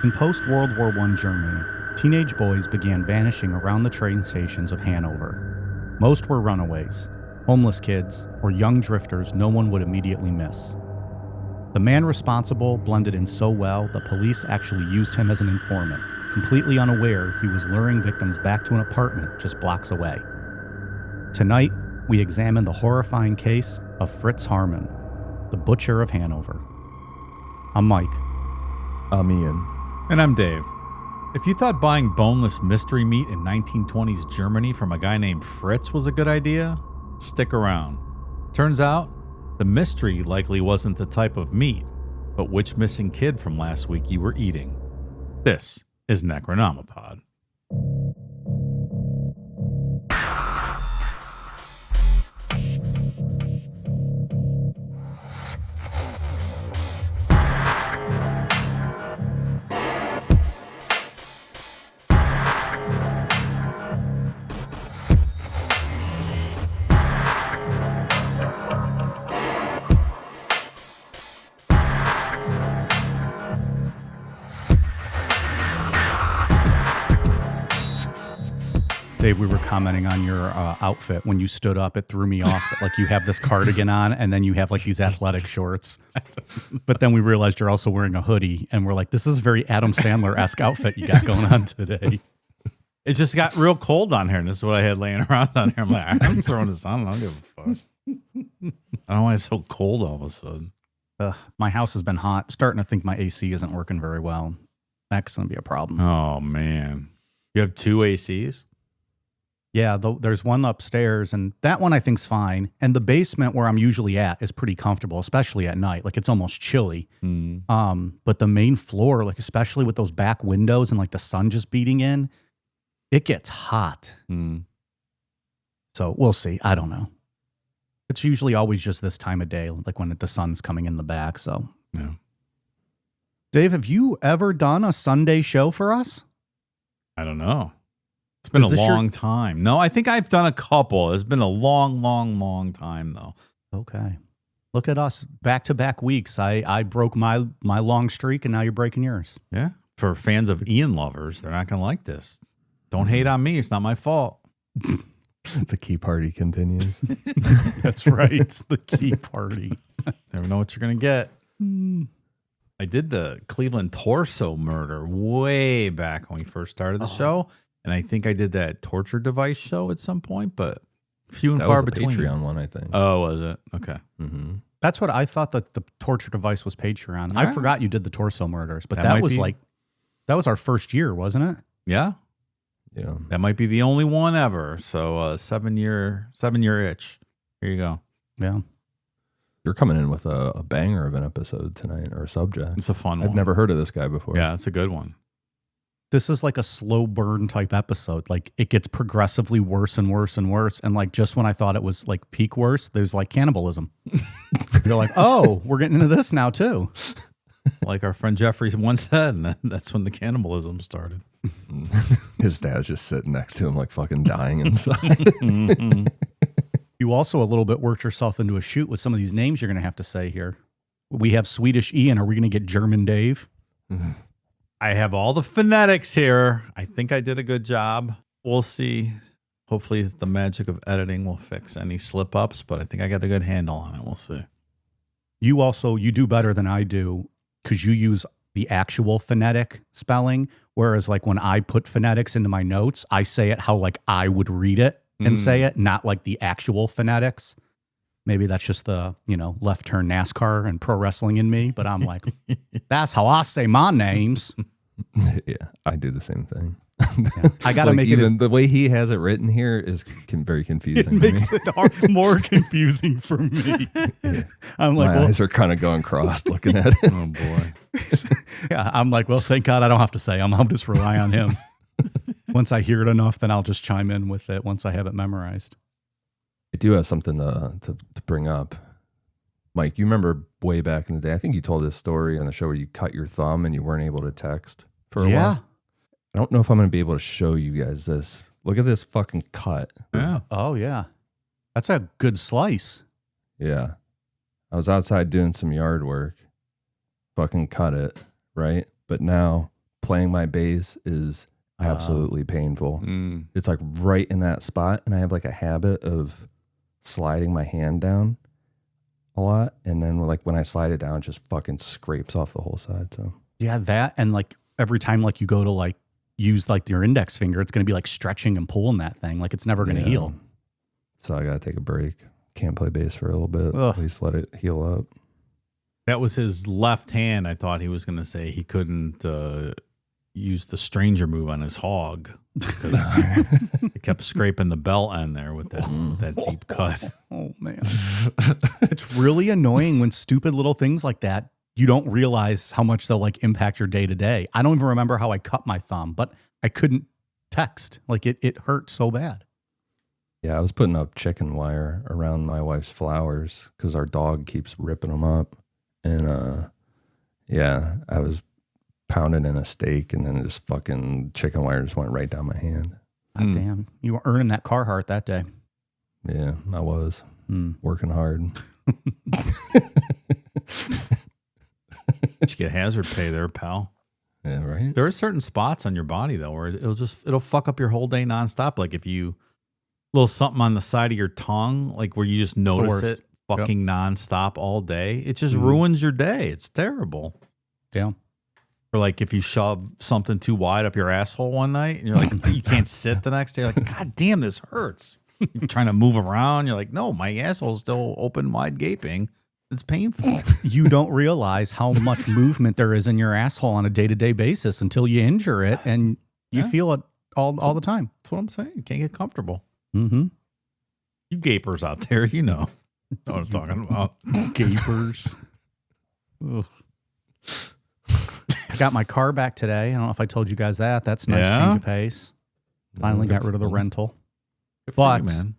In post-World War I Germany, teenage boys began vanishing around the train stations of Hanover. Most were runaways, homeless kids, or young drifters no one would immediately miss. The man responsible blended in so well the police actually used him as an informant, completely unaware he was luring victims back to an apartment just blocks away. Tonight, we examine the horrifying case of Fritz Haarmann, the Butcher of Hanover. I'm Mike. I'm Ian. And I'm Dave. If you thought buying boneless mystery meat in 1920s Germany from a guy named Fritz was a good idea, stick around. Turns out, the mystery likely wasn't the type of meat, but which missing kid from last week you were eating. This is Necronomipod. Dave, we were commenting on your outfit when you stood up. It threw me off that like you have this cardigan on and then you have like these athletic shorts. But then we realized you're also wearing a hoodie and we're like, this is a very Adam Sandler-esque outfit you got going on today. It just got real cold on here, and this is what I had laying around on here. I'm like, I'm throwing this on, and I don't give a fuck. I don't know why it's so cold all of a sudden. My house has been hot. Starting to think my AC isn't working very well. That's going to be a problem. Oh, man. You have two ACs? Yeah, there's one upstairs, and that one I think's fine. And the basement where I'm usually at is pretty comfortable, especially at night. Like, it's almost chilly. But the main floor, like especially with those back windows and like the sun just beating in, it gets hot. So we'll see. I don't know. It's usually always just this time of day, like when the sun's coming in the back. So, yeah. Dave, have you ever done a Sunday show for us? I don't know. It's been a long time. No, I think I've done a couple. It's been a long time, though. Okay. Look at us. Back-to-back weeks. I broke my long streak, and now you're breaking yours. Yeah. For fans of Ian lovers, they're not going to like this. Don't hate on me. It's not my fault. The key party continues. That's right. It's the key party. Never know what you're going to get. I did the Cleveland torso murder way back when we first started the show. And I think I did that torture device show at some point, but few and far between. Patreon one, I think. Oh, was it? Okay. Mm-hmm. That's what I thought that the torture device was Patreon. I forgot you did the torso murders, but That that might was be. that was our first year, wasn't it? Yeah. Yeah. That might be the only one ever. So 7 year itch. Here you go. Yeah. You're coming in with a banger of an episode tonight, or a subject. It's a fun one. I've never heard of this guy before. Yeah, it's a good one. This is like a slow burn type episode. Like it gets progressively worse and worse and worse. And like just when I thought it was like peak worse, there's like cannibalism. You're like, oh, we're getting into this now too. Like our friend Jeffrey once said, and that's when the cannibalism started. His dad's just sitting next to him like fucking dying inside. You also a little bit worked yourself into a shoot with some of these names you're going to have to say here. We have Swedish Ian. Are we going to get German Dave? I have all the phonetics here. I think I did a good job. We'll see. Hopefully the magic of editing will fix any slip-ups, but I think I got a good handle on it. We'll see. You do better than I do because you use the actual phonetic spelling, whereas like when I put phonetics into my notes, I say it how like I would read it and say it, not like the actual phonetics. Maybe that's just the, left turn NASCAR and pro wrestling in me, but I'm like, that's how I say my names. Yeah, I do the same thing. Yeah. I got to make even the way he has it written here is very confusing. It makes it more confusing for me. Yeah. I'm like, my eyes are kind of going crossed looking at it. Oh boy. Yeah, I'm like, well, thank God I don't have to say them. I'll just rely on him. Once I hear it enough, then I'll just chime in with it once I have it memorized. I do have something to bring up. Mike, you remember way back in the day, I think you told this story on the show where you cut your thumb and you weren't able to text for a while. I don't know if I'm going to be able to show you guys this. Look at this fucking cut. Yeah. Oh, yeah. That's a good slice. Yeah. I was outside doing some yard work. Fucking cut it, right? But now playing my bass is absolutely painful. It's like right in that spot, and I have like a habit of sliding my hand down a lot, and then like when I slide it down, it just fucking scrapes off the whole side. So yeah, that, and like every time like you go to like use like your index finger, it's going to be like stretching and pulling that thing, like it's never going to heal. So I gotta take a break. Can't play bass for a little bit. Ugh. At least let it heal up. That was his left hand. I thought he was going to say he couldn't use the stranger move on his hog. It kept scraping the bell end there with that deep cut. Oh, man. It's really annoying when stupid little things like that, you don't realize how much they'll like impact your day to day. I don't even remember how I cut my thumb, but I couldn't text. Like it hurt so bad. Yeah, I was putting up chicken wire around my wife's flowers because our dog keeps ripping them up. And yeah, I was pounding in a steak, and then it just fucking chicken wire just went right down my hand. God damn. You were earning that Carhartt that day. Yeah, I was working hard. Did you get hazard pay there, pal? Yeah, right. There are certain spots on your body though where it'll fuck up your whole day nonstop. Like if you little something on the side of your tongue, like where you just notice it fucking nonstop all day, it just ruins your day. It's terrible. Yeah. Or like if you shove something too wide up your asshole one night and you're like, you can't sit the next day. You're like, God damn, this hurts. You're trying to move around. You're like, no, my asshole's still open, wide gaping. It's painful. You don't realize how much movement there is in your asshole on a day-to-day basis until you injure it, and you feel it all the time. That's what I'm saying. You can't get comfortable. Mm-hmm. You gapers out there, you know what I'm talking about. Gapers. Ugh. I got my car back today. I don't know if I told you guys that. That's a nice change of pace. Finally got rid of the rental. Good for But you, man.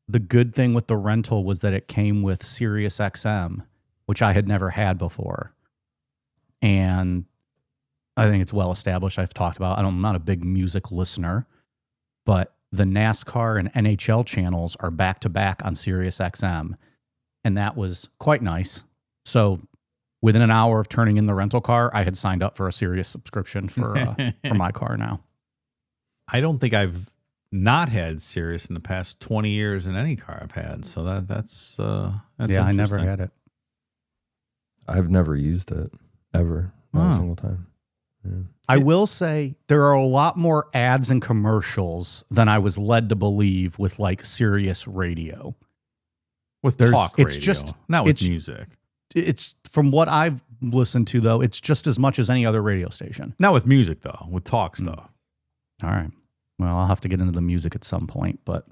the good thing with the rental was that it came with Sirius XM, which I had never had before. And I think it's well established. I've talked about, I'm not a big music listener, but the NASCAR and NHL channels are back to back on Sirius XM. And that was quite nice. So within an hour of turning in the rental car, I had signed up for a Sirius subscription for my car now. I don't think I've not had Sirius in the past 20 years in any car I've had. So that's yeah, I never had it. I've never used it ever, not a single time. Yeah. I will say there are a lot more ads and commercials than I was led to believe with like Sirius radio. With talk radio, it's just not with music. It's from what I've listened to though, it's just as much as any other radio station. Not with music though, with talk stuff. All right. Well, I'll have to get into the music at some point, but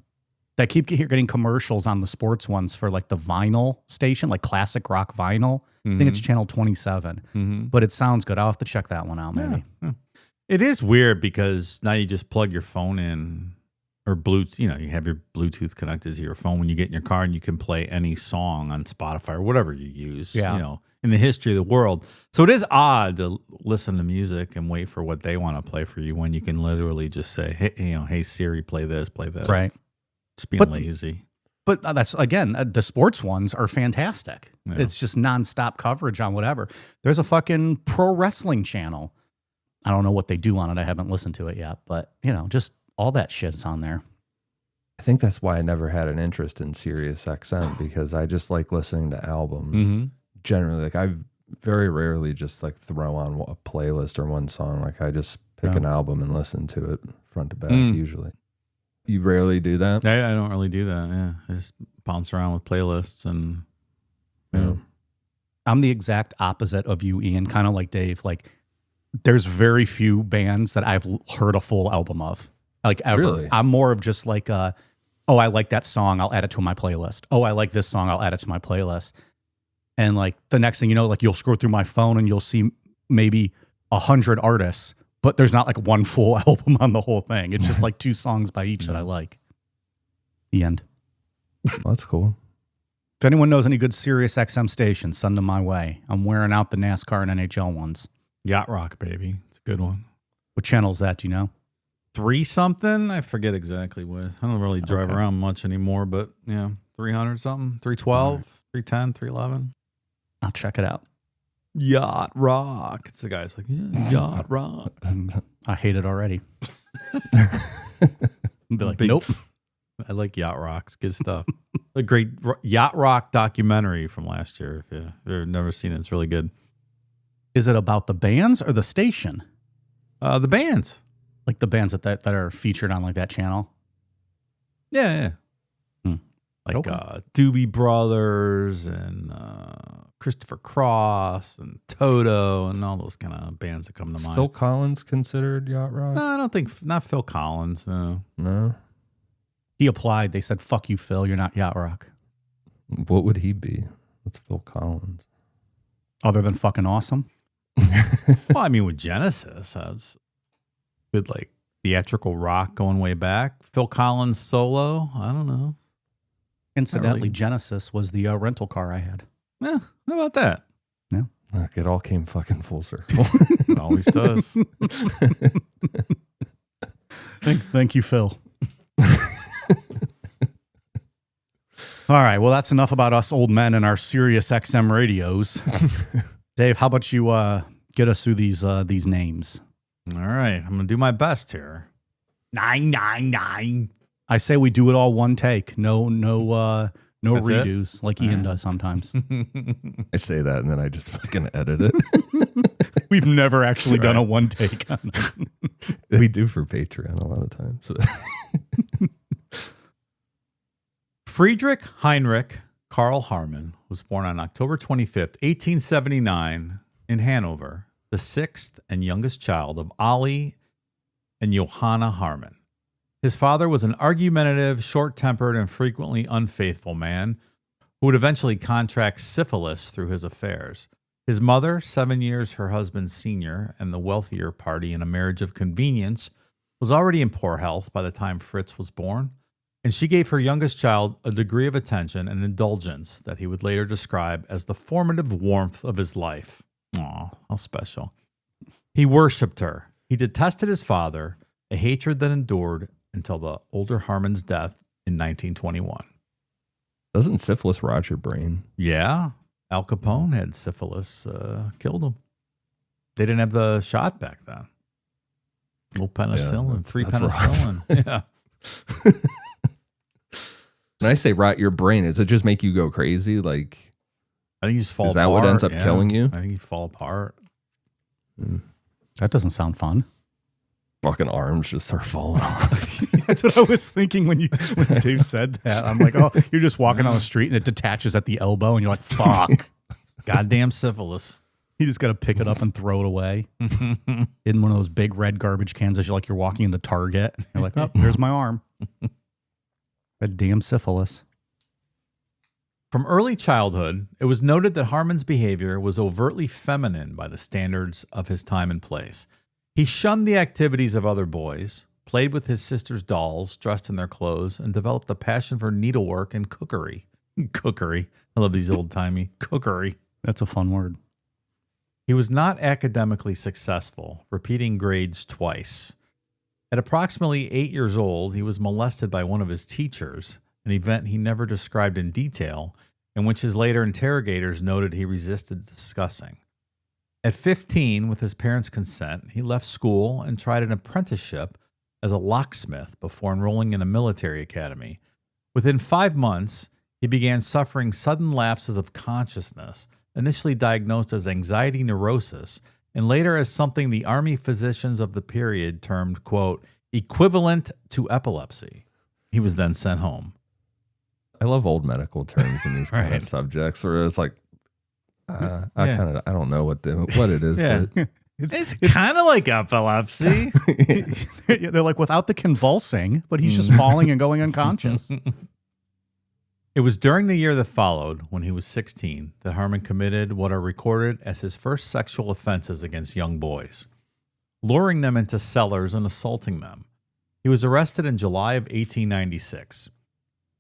I keep getting commercials on the sports ones for like the vinyl station, like classic rock vinyl. I think it's channel 27, but it sounds good. I'll have to check that one out maybe. Yeah. It is weird because now you just plug your phone in or Bluetooth, you have your Bluetooth connected to your phone when you get in your car and you can play any song on Spotify or whatever you use, in the history of the world. So it is odd to listen to music and wait for what they want to play for you when you can literally just say, hey Siri, play this, play that. Right. Just being lazy. But that's, again, the sports ones are fantastic. Yeah. It's just nonstop coverage on whatever. There's a fucking pro wrestling channel. I don't know what they do on it. I haven't listened to it yet, but just all that shit's on there. I think that's why I never had an interest in Sirius XM, because I just like listening to albums. Generally, like I very rarely just like throw on a playlist or one song. Like I just pick an album and listen to it front to back usually. You rarely do that? I don't really do that. Yeah, I just bounce around with playlists and. I'm the exact opposite of you, Ian. Kind of like Dave. Like, there's very few bands that I've heard a full album of, like ever. Really? I'm more of just like, I like that song, I'll add it to my playlist. Oh, I like this song, I'll add it to my playlist. And like the next thing you know, like you'll scroll through my phone and you'll see maybe 100 artists. But there's not like one full album on the whole thing. It's just like 2 songs by each that I like. The end. Well, that's cool. If anyone knows any good Sirius XM stations, send them my way. I'm wearing out the NASCAR and NHL ones. Yacht Rock, baby. It's a good one. What channel is that? Do you know? 3 something? I forget exactly what. I don't really drive around much anymore, but 300 something, 312, 310, 311. I'll check it out. Yacht rock. It's the guy's like, yeah, yacht rock. I hate it already. Be like, Big- nope. I like yacht rocks. Good stuff. A great yacht rock documentary from last year. If you've never seen it, it's really good. Is it about the bands or the station? The bands. Like the bands that are featured on like that channel? Yeah. Like Okay. Doobie Brothers and Christopher Cross and Toto and all those kind of bands that come to mind. Phil Collins considered yacht rock? No, I don't think, not Phil Collins. No. No. He applied. They said, fuck you, Phil. You're not yacht rock. What would he be? What's Phil Collins? Other than fucking awesome. Well, I mean, with Genesis, that's good, like theatrical rock going way back. Phil Collins solo, I don't know. Incidentally, really. Genesis was the rental car I had. Yeah, how about that? Look, it all came fucking full circle. It always does. Thank you, Phil. All right. Well, that's enough about us old men and our Sirius XM radios. Dave, how about you get us through these names? All right, I'm gonna do my best here. 999. I say we do it all one take. No That's it? redos like Ian does sometimes. I say that and then I just fucking edit it. We've never actually done a one take on it. We do for Patreon a lot of times. Friedrich Heinrich Karl Haarmann was born on October 25th, 1879 in Hanover, the sixth and youngest child of Ali and Johanna Haarmann. His father was an argumentative, short-tempered, and frequently unfaithful man who would eventually contract syphilis through his affairs. His mother, 7 years her husband's senior and the wealthier party in a marriage of convenience, was already in poor health by the time Fritz was born, and she gave her youngest child a degree of attention and indulgence that he would later describe as the formative warmth of his life. Aw, how special. He worshipped her. He detested his father, a hatred that endured until the older Harmon's death in 1921. Doesn't syphilis rot your brain? Yeah, Al Capone had syphilis, killed him. They didn't have the shot back then. No penicillin, free that's penicillin. Yeah. When I say rot your brain, does it just make you go crazy? Like, I think you just fall is apart. that what ends up killing you? I think you fall apart. That doesn't sound fun. Fucking arms just start falling off. That's what I was thinking when Dave said that. I'm like, oh, you're just walking down the street and it detaches at the elbow and you're like, fuck. Goddamn syphilis. You just got to pick it up and throw it away in one of those big red garbage cans as you're walking into Target. You're like, oh, here's my arm. That damn syphilis. From early childhood, it was noted that Harmon's behavior was overtly feminine by the standards of his time and place. He shunned the activities of other boys, played with his sister's dolls, dressed in their clothes, and developed a passion for needlework and cookery. Cookery. I love these old-timey. Cookery. That's a fun word. He was not academically successful, repeating grades twice. At approximately 8 years old, he was molested by one of his teachers, an event he never described in detail, and which his later interrogators noted he resisted discussing. At 15, with his parents' consent, he left school and tried an apprenticeship as a locksmith before enrolling in a military academy. Within 5 months, he began suffering sudden lapses of consciousness, initially diagnosed as anxiety neurosis, and later as something the army physicians of the period termed, quote, equivalent to epilepsy. He was then sent home. I love old medical terms in these kind Right. of subjects where it's like, I don't know what it is. Yeah. But It's kind of like epilepsy. They're like, without the convulsing, but he's just falling and going unconscious. It was during the year that followed, when he was 16, that Haarmann committed what are recorded as his first sexual offenses against young boys, luring them into cellars and assaulting them. He was arrested in July of 1896.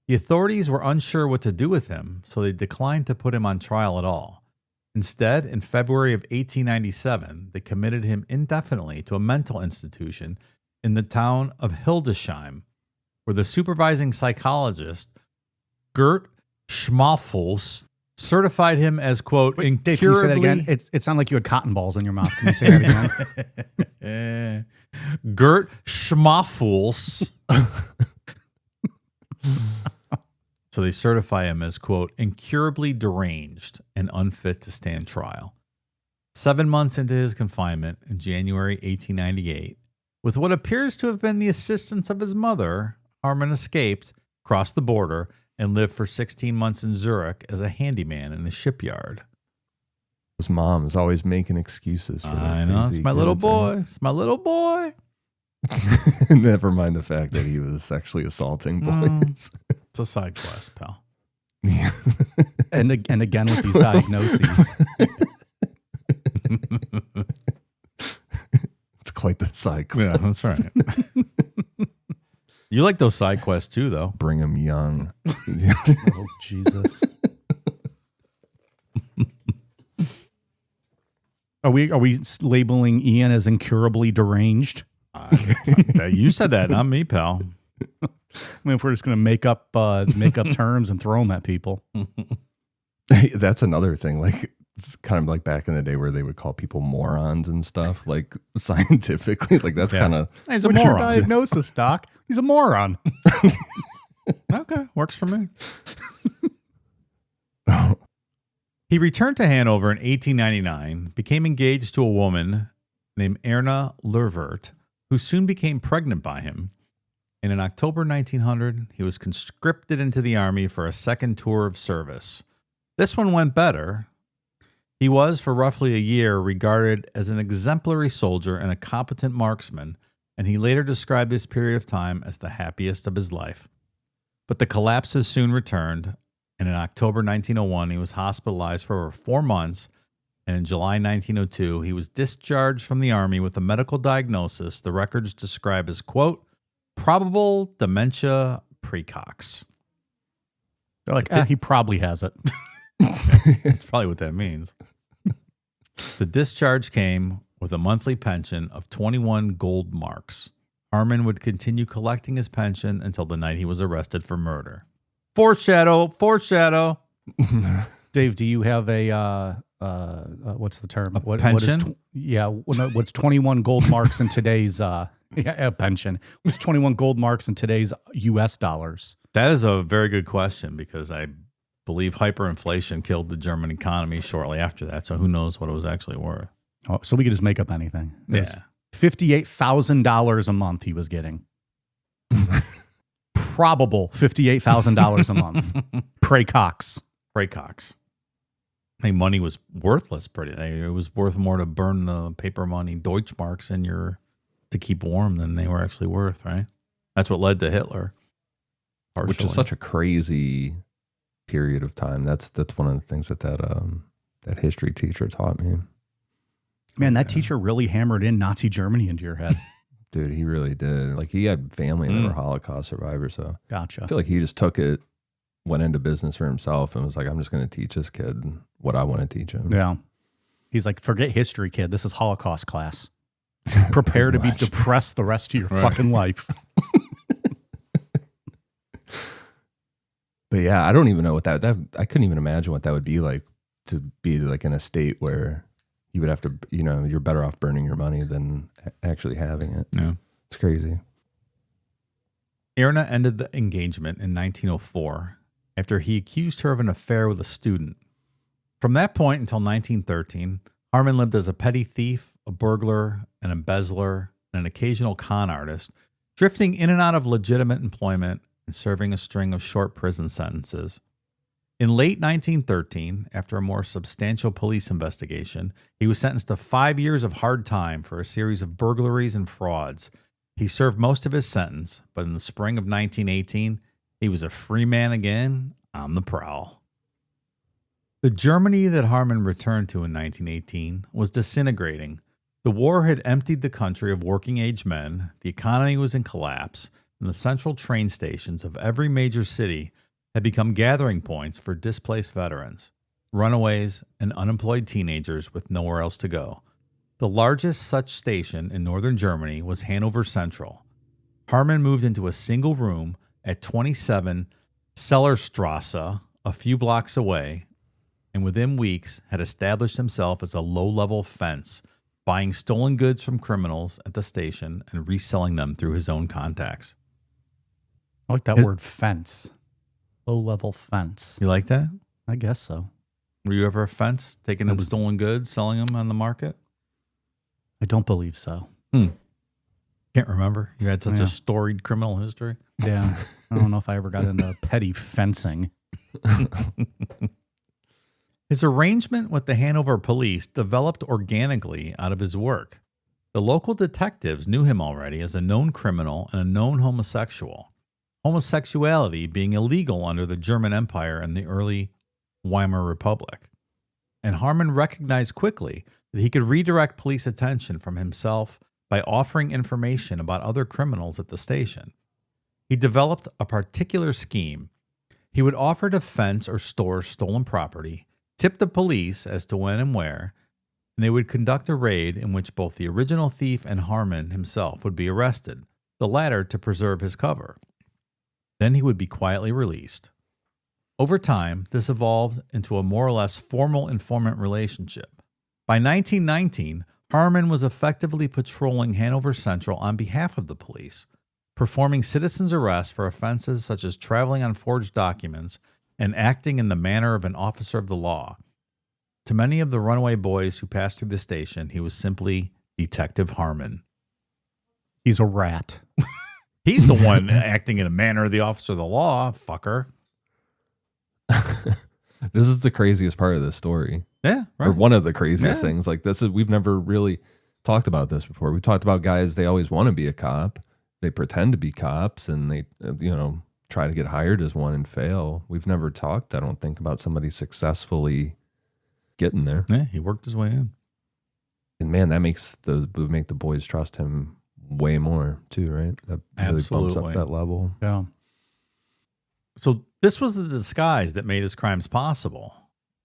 The authorities were unsure what to do with him, so they declined to put him on trial at all. Instead, in February of 1897, they committed him indefinitely to a mental institution in the town of Hildesheim, where the supervising psychologist, Gert Schmaufels, certified him as, quote, Wait, Dave, can you say that incurably... again? It sounded like you had cotton balls in your mouth. Can you say that again? Gert Schmafuls. So they certify him as, quote, incurably deranged and unfit to stand trial. 7 months into his confinement in January 1898, with what appears to have been the assistance of his mother, Haarmann escaped, crossed the border, and lived for 16 months in Zurich as a handyman in a shipyard. His mom is always making excuses for that. I know, it's my little boy. It's my little boy. Never mind the fact that he was sexually assaulting boys. It's a side quest, pal. Yeah. and again with these diagnoses. It's quite the side Yeah, quest. that's right. You like those side quests too, though. Bring him young. Oh, Jesus. Are we labeling Ian as incurably deranged? You said that, not me, pal. I mean, if we're just going to make up terms and throw them at people. That's another thing. Like, it's kind of like back in the day where they would call people morons and stuff, like scientifically. Like, that's kind of... He's a What's your moron. diagnosis, Doc? He's a moron. Okay, works for me. He returned to Hanover in 1899, became engaged to a woman named Erna Lervert, who soon became pregnant by him. And in October 1900, he was conscripted into the army for a second tour of service. This one went better. He was, for roughly a year, regarded as an exemplary soldier and a competent marksman, and he later described this period of time as the happiest of his life. But the collapses soon returned, and in October 1901, he was hospitalized for over 4 months, and in July 1902, he was discharged from the Army with a medical diagnosis the records describe as, quote, probable dementia precox. They're like, he probably has it. That's probably what that means. The discharge came with a monthly pension of 21 gold marks. Haarmann would continue collecting his pension until the night he was arrested for murder. Foreshadow. Dave, do you have a what's the term? Pension? What's 21 gold marks in today's a pension? What's 21 gold marks in today's U.S. dollars? That is a very good question because I believe hyperinflation killed the German economy shortly after that. So who knows what it was actually worth? Oh, so we could just make up anything. Yeah. $58,000 a month he was getting. Probable $58,000 a month. Precox. I think money was worthless. It was worth more to burn the paper money Deutschmarks in to keep warm than they were actually worth, right? That's what led to Hitler. Partially. Which is such a crazy period of time. That's one of the things that history teacher taught me. Man, that teacher really hammered in Nazi Germany into your head. Dude, he really did. Like, he had family that were Holocaust survivors, so Gotcha. I feel like he just took it, went into business for himself, and was like, I'm just going to teach this kid what I want to teach him. Yeah. He's like, forget history, kid. This is Holocaust class. Prepare to be depressed the rest of your fucking life. But yeah, I don't even know what that I couldn't even imagine what that would be like to be like in a state where you would have to, you're better off burning your money than actually having it. Yeah. It's crazy. Erna ended the engagement in 1904 after he accused her of an affair with a student. From that point until 1913, Haarmann lived as a petty thief, a burglar, an embezzler, and an occasional con artist, drifting in and out of legitimate employment and serving a string of short prison sentences. In late 1913, after a more substantial police investigation, he was sentenced to 5 years of hard time for a series of burglaries and frauds. He served most of his sentence, but in the spring of 1918, he was a free man again on the prowl. The Germany that Haarmann returned to in 1918 was disintegrating. The war had emptied the country of working-age men, the economy was in collapse, and the central train stations of every major city had become gathering points for displaced veterans, runaways, and unemployed teenagers with nowhere else to go. The largest such station in northern Germany was Hanover Central. Haarmann moved into a single room at 27 Sellerstrasse, a few blocks away, and within weeks had established himself as a low-level fence, buying stolen goods from criminals at the station and reselling them through his own contacts. I like that word, fence. Low-level fence. You like that? I guess so. Were you ever a fence, taking in stolen goods, selling them on the market? I don't believe so. Can't remember. You had such a storied criminal history. Yeah. I don't know if I ever got into petty fencing. His arrangement with the Hanover police developed organically out of his work. The local detectives knew him already as a known criminal and a known homosexual, homosexuality being illegal under the German Empire and the early Weimar Republic. And Haarmann recognized quickly that he could redirect police attention from himself by offering information about other criminals at the station. He developed a particular scheme. He would offer to fence or store stolen property, tip the police as to when and where, and they would conduct a raid in which both the original thief and Haarmann himself would be arrested, the latter to preserve his cover. Then he would be quietly released. Over time, this evolved into a more or less formal informant relationship. By 1919, Haarmann was effectively patrolling Hanover Central on behalf of the police, performing citizens' arrests for offenses such as traveling on forged documents and acting in the manner of an officer of the law. To many of the runaway boys who passed through the station, he was simply Detective Haarmann. He's a rat. He's the one acting in a manner of the officer of the law, fucker. This is the craziest part of this story. Yeah, right. Or one of the craziest things. Like this is, we've never really talked about this before. We've talked about guys, they always want to be a cop. They pretend to be cops and they, try to get hired as one and fail. We've never talked, I don't think, about somebody successfully getting there. Yeah, he worked his way in. And man, that would make the boys trust him way more too, right? That really bumps up that level. Yeah. So this was the disguise that made his crimes possible.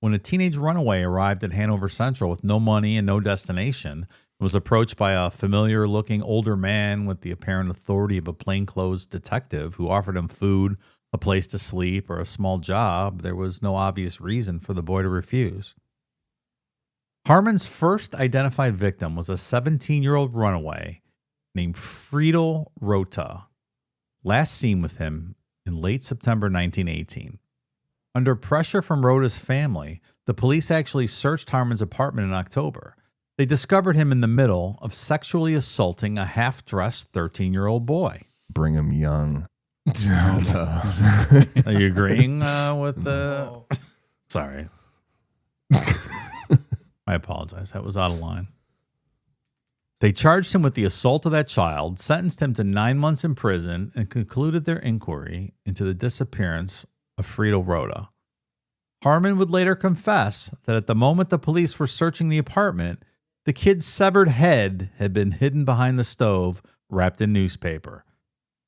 When a teenage runaway arrived at Hanover Central with no money and no destination, and was approached by a familiar-looking older man with the apparent authority of a plainclothes detective who offered him food, a place to sleep, or a small job, there was no obvious reason for the boy to refuse. Haarmann's first identified victim was a 17-year-old runaway named Friedel Rotha, last seen with him in late September 1918. Under pressure from Rotha's family, the police actually searched Haarmann's apartment in October. They discovered him in the middle of sexually assaulting a half-dressed 13-year-old boy. Bring him young. Are you agreeing with the... No. Sorry. I apologize. That was out of line. They charged him with the assault of that child, sentenced him to 9 months in prison, and concluded their inquiry into the disappearance of Friedel Rotha. Haarmann would later confess that at the moment the police were searching the apartment, the kid's severed head had been hidden behind the stove, wrapped in newspaper.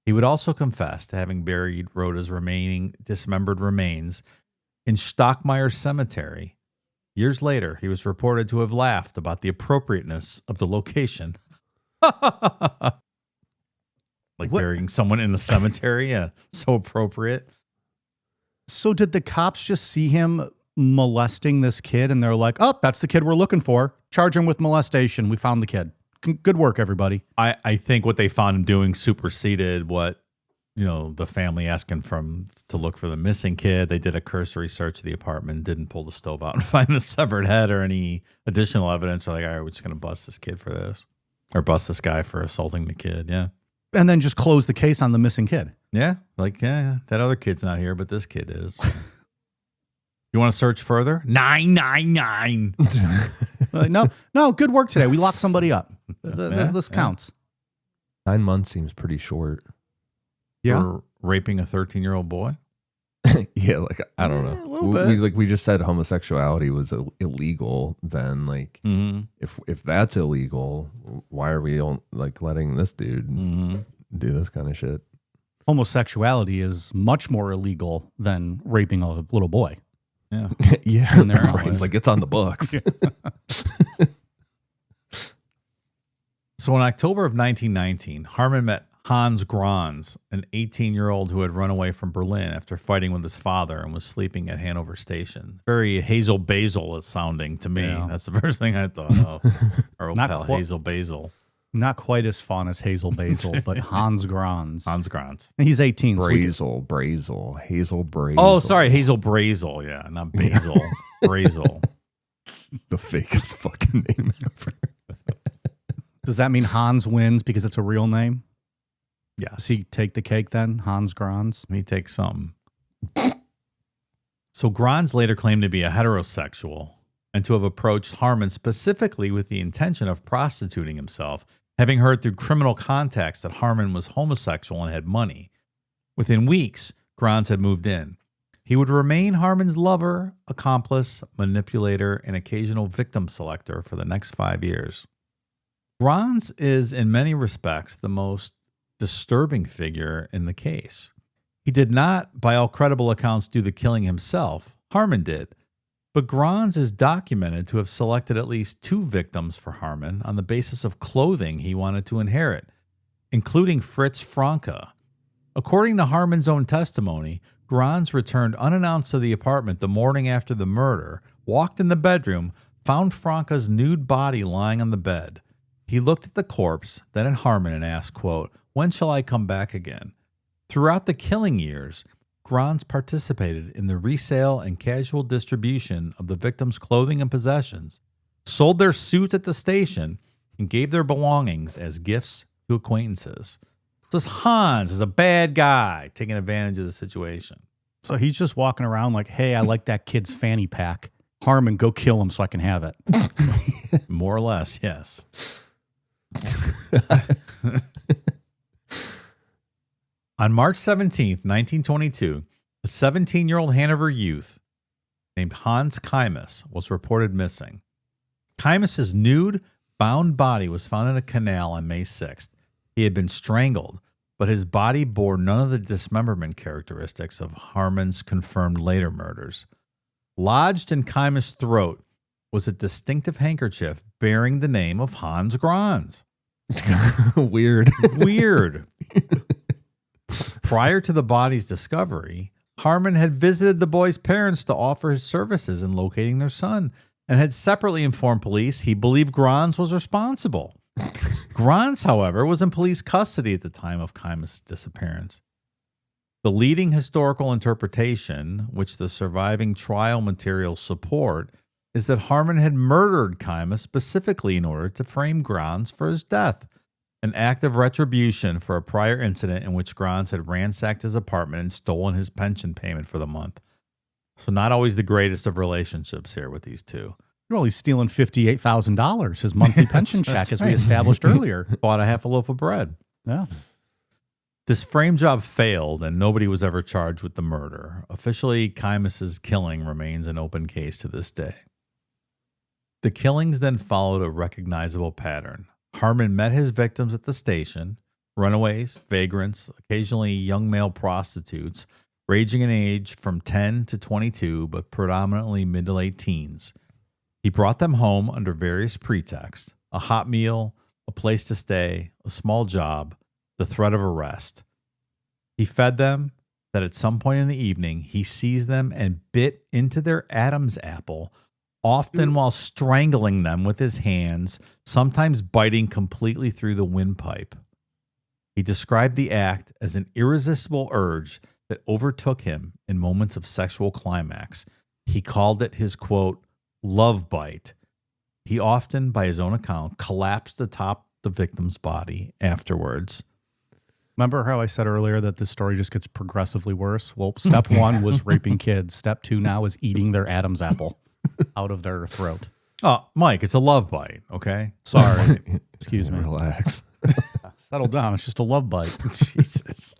He would also confess to having buried Rotha's remaining dismembered remains in Stockmeyer Cemetery. Years later, he was reported to have laughed about the appropriateness of the location. Burying someone in the cemetery, yeah, so appropriate. So did the cops just see him molesting this kid and they're like, oh, that's the kid we're looking for. Charge him with molestation. We found the kid. Good work, everybody. I think what they found him doing superseded what, the family asking to look for the missing kid. They did a cursory search of the apartment, didn't pull the stove out and find the severed head or any additional evidence. They're like, all right, we're just going to bust this kid for this. Or bust this guy for assaulting the kid, yeah. And then just close the case on the missing kid. Yeah, that other kid's not here, but this kid is. You want to search further? 999. No, good work today. We locked somebody up. This counts. 9 months seems pretty short. Yeah. For raping a 13-year-old boy? Yeah, I don't know. A little bit. We just said homosexuality was illegal. Then, if that's illegal, why are we letting this dude do this kind of shit? Homosexuality is much more illegal than raping a little boy. Yeah, yeah. Right. It's on the books. So in October of 1919, Haarmann met Hans Grans, an 18-year-old who had run away from Berlin after fighting with his father and was sleeping at Hanover Station. Very Hazel Basil sounding to me. Yeah. That's the first thing I thought of. Our old Not pal Hazel Basil. Not quite as fun as Hazel Basil, but Hans Grans. Hans Grans. He's 18. Hazel Brazel. Oh, sorry, Hazel Brazel. Yeah, not Basil. Brazel. The fakest fucking name ever. Does that mean Hans wins because it's a real name? Yes. Does he take the cake then, Hans Grans? He takes some. So Grans later claimed to be a heterosexual and to have approached Haarmann specifically with the intention of prostituting himself, having heard through criminal contacts that Haarmann was homosexual and had money. Within weeks, Grans had moved in. He would remain Haarmann's lover, accomplice, manipulator, and occasional victim selector for the next 5 years. Grans is, in many respects, the most disturbing figure in the case. He did not, by all credible accounts, do the killing himself. Haarmann did. But Grans is documented to have selected at least 2 victims for Haarmann on the basis of clothing he wanted to inherit, including Fritz Franke. According to Haarmann's own testimony, Grans returned unannounced to the apartment the morning after the murder, walked in the bedroom, found Franke's nude body lying on the bed. He looked at the corpse, then at Haarmann and asked, quote, "When shall I come back again?" Throughout the killing years, Grans participated in the resale and casual distribution of the victims' clothing and possessions, sold their suits at the station, and gave their belongings as gifts to acquaintances. So this Hans is a bad guy taking advantage of the situation. So he's just walking around like, hey, I like that kid's fanny pack. Haarmann, go kill him so I can have it. More or less, yes. On March 17th, 1922, a 17-year-old Hanover youth named Hans Keimes was reported missing. Keimes's nude, bound body was found in a canal on May 6th. He had been strangled, but his body bore none of the dismemberment characteristics of Haarmann's confirmed later murders. Lodged in Keimes's throat was a distinctive handkerchief bearing the name of Hans Grans. Weird. Prior to the body's discovery, Haarmann had visited the boy's parents to offer his services in locating their son and had separately informed police he believed Grans was responsible. Grans, however, was in police custody at the time of Keimes's disappearance. The leading historical interpretation, which the surviving trial materials support, is that Haarmann had murdered Keimes specifically in order to frame Grans for his death, an act of retribution for a prior incident in which Grans had ransacked his apartment and stolen his pension payment for the month. So not always the greatest of relationships here with these two. Well, he's stealing $58,000, his monthly pension check, as we established earlier. Bought a half a loaf of bread. Yeah. This frame job failed, and nobody was ever charged with the murder. Officially, Keimes's killing remains an open case to this day. The killings then followed a recognizable pattern. Haarmann met his victims at the station, runaways, vagrants, occasionally young male prostitutes, ranging in age from 10 to 22, but predominantly mid to late teens. He brought them home under various pretexts: a hot meal, a place to stay, a small job, the threat of arrest. He fed them, that at some point in the evening, he seized them and bit into their Adam's apple, often while strangling them with his hands, sometimes biting completely through the windpipe. He described the act as an irresistible urge that overtook him in moments of sexual climax. He called it his, quote, love bite. He often, by his own account, collapsed atop the victim's body afterwards. Remember how I said earlier that this story just gets progressively worse? Well, step 1 was raping kids. Step 2 now is eating their Adam's apple out of their throat. Oh, Mike, it's a love bite, okay? Sorry. Excuse me. Relax. Settle down. It's just a love bite. Jesus.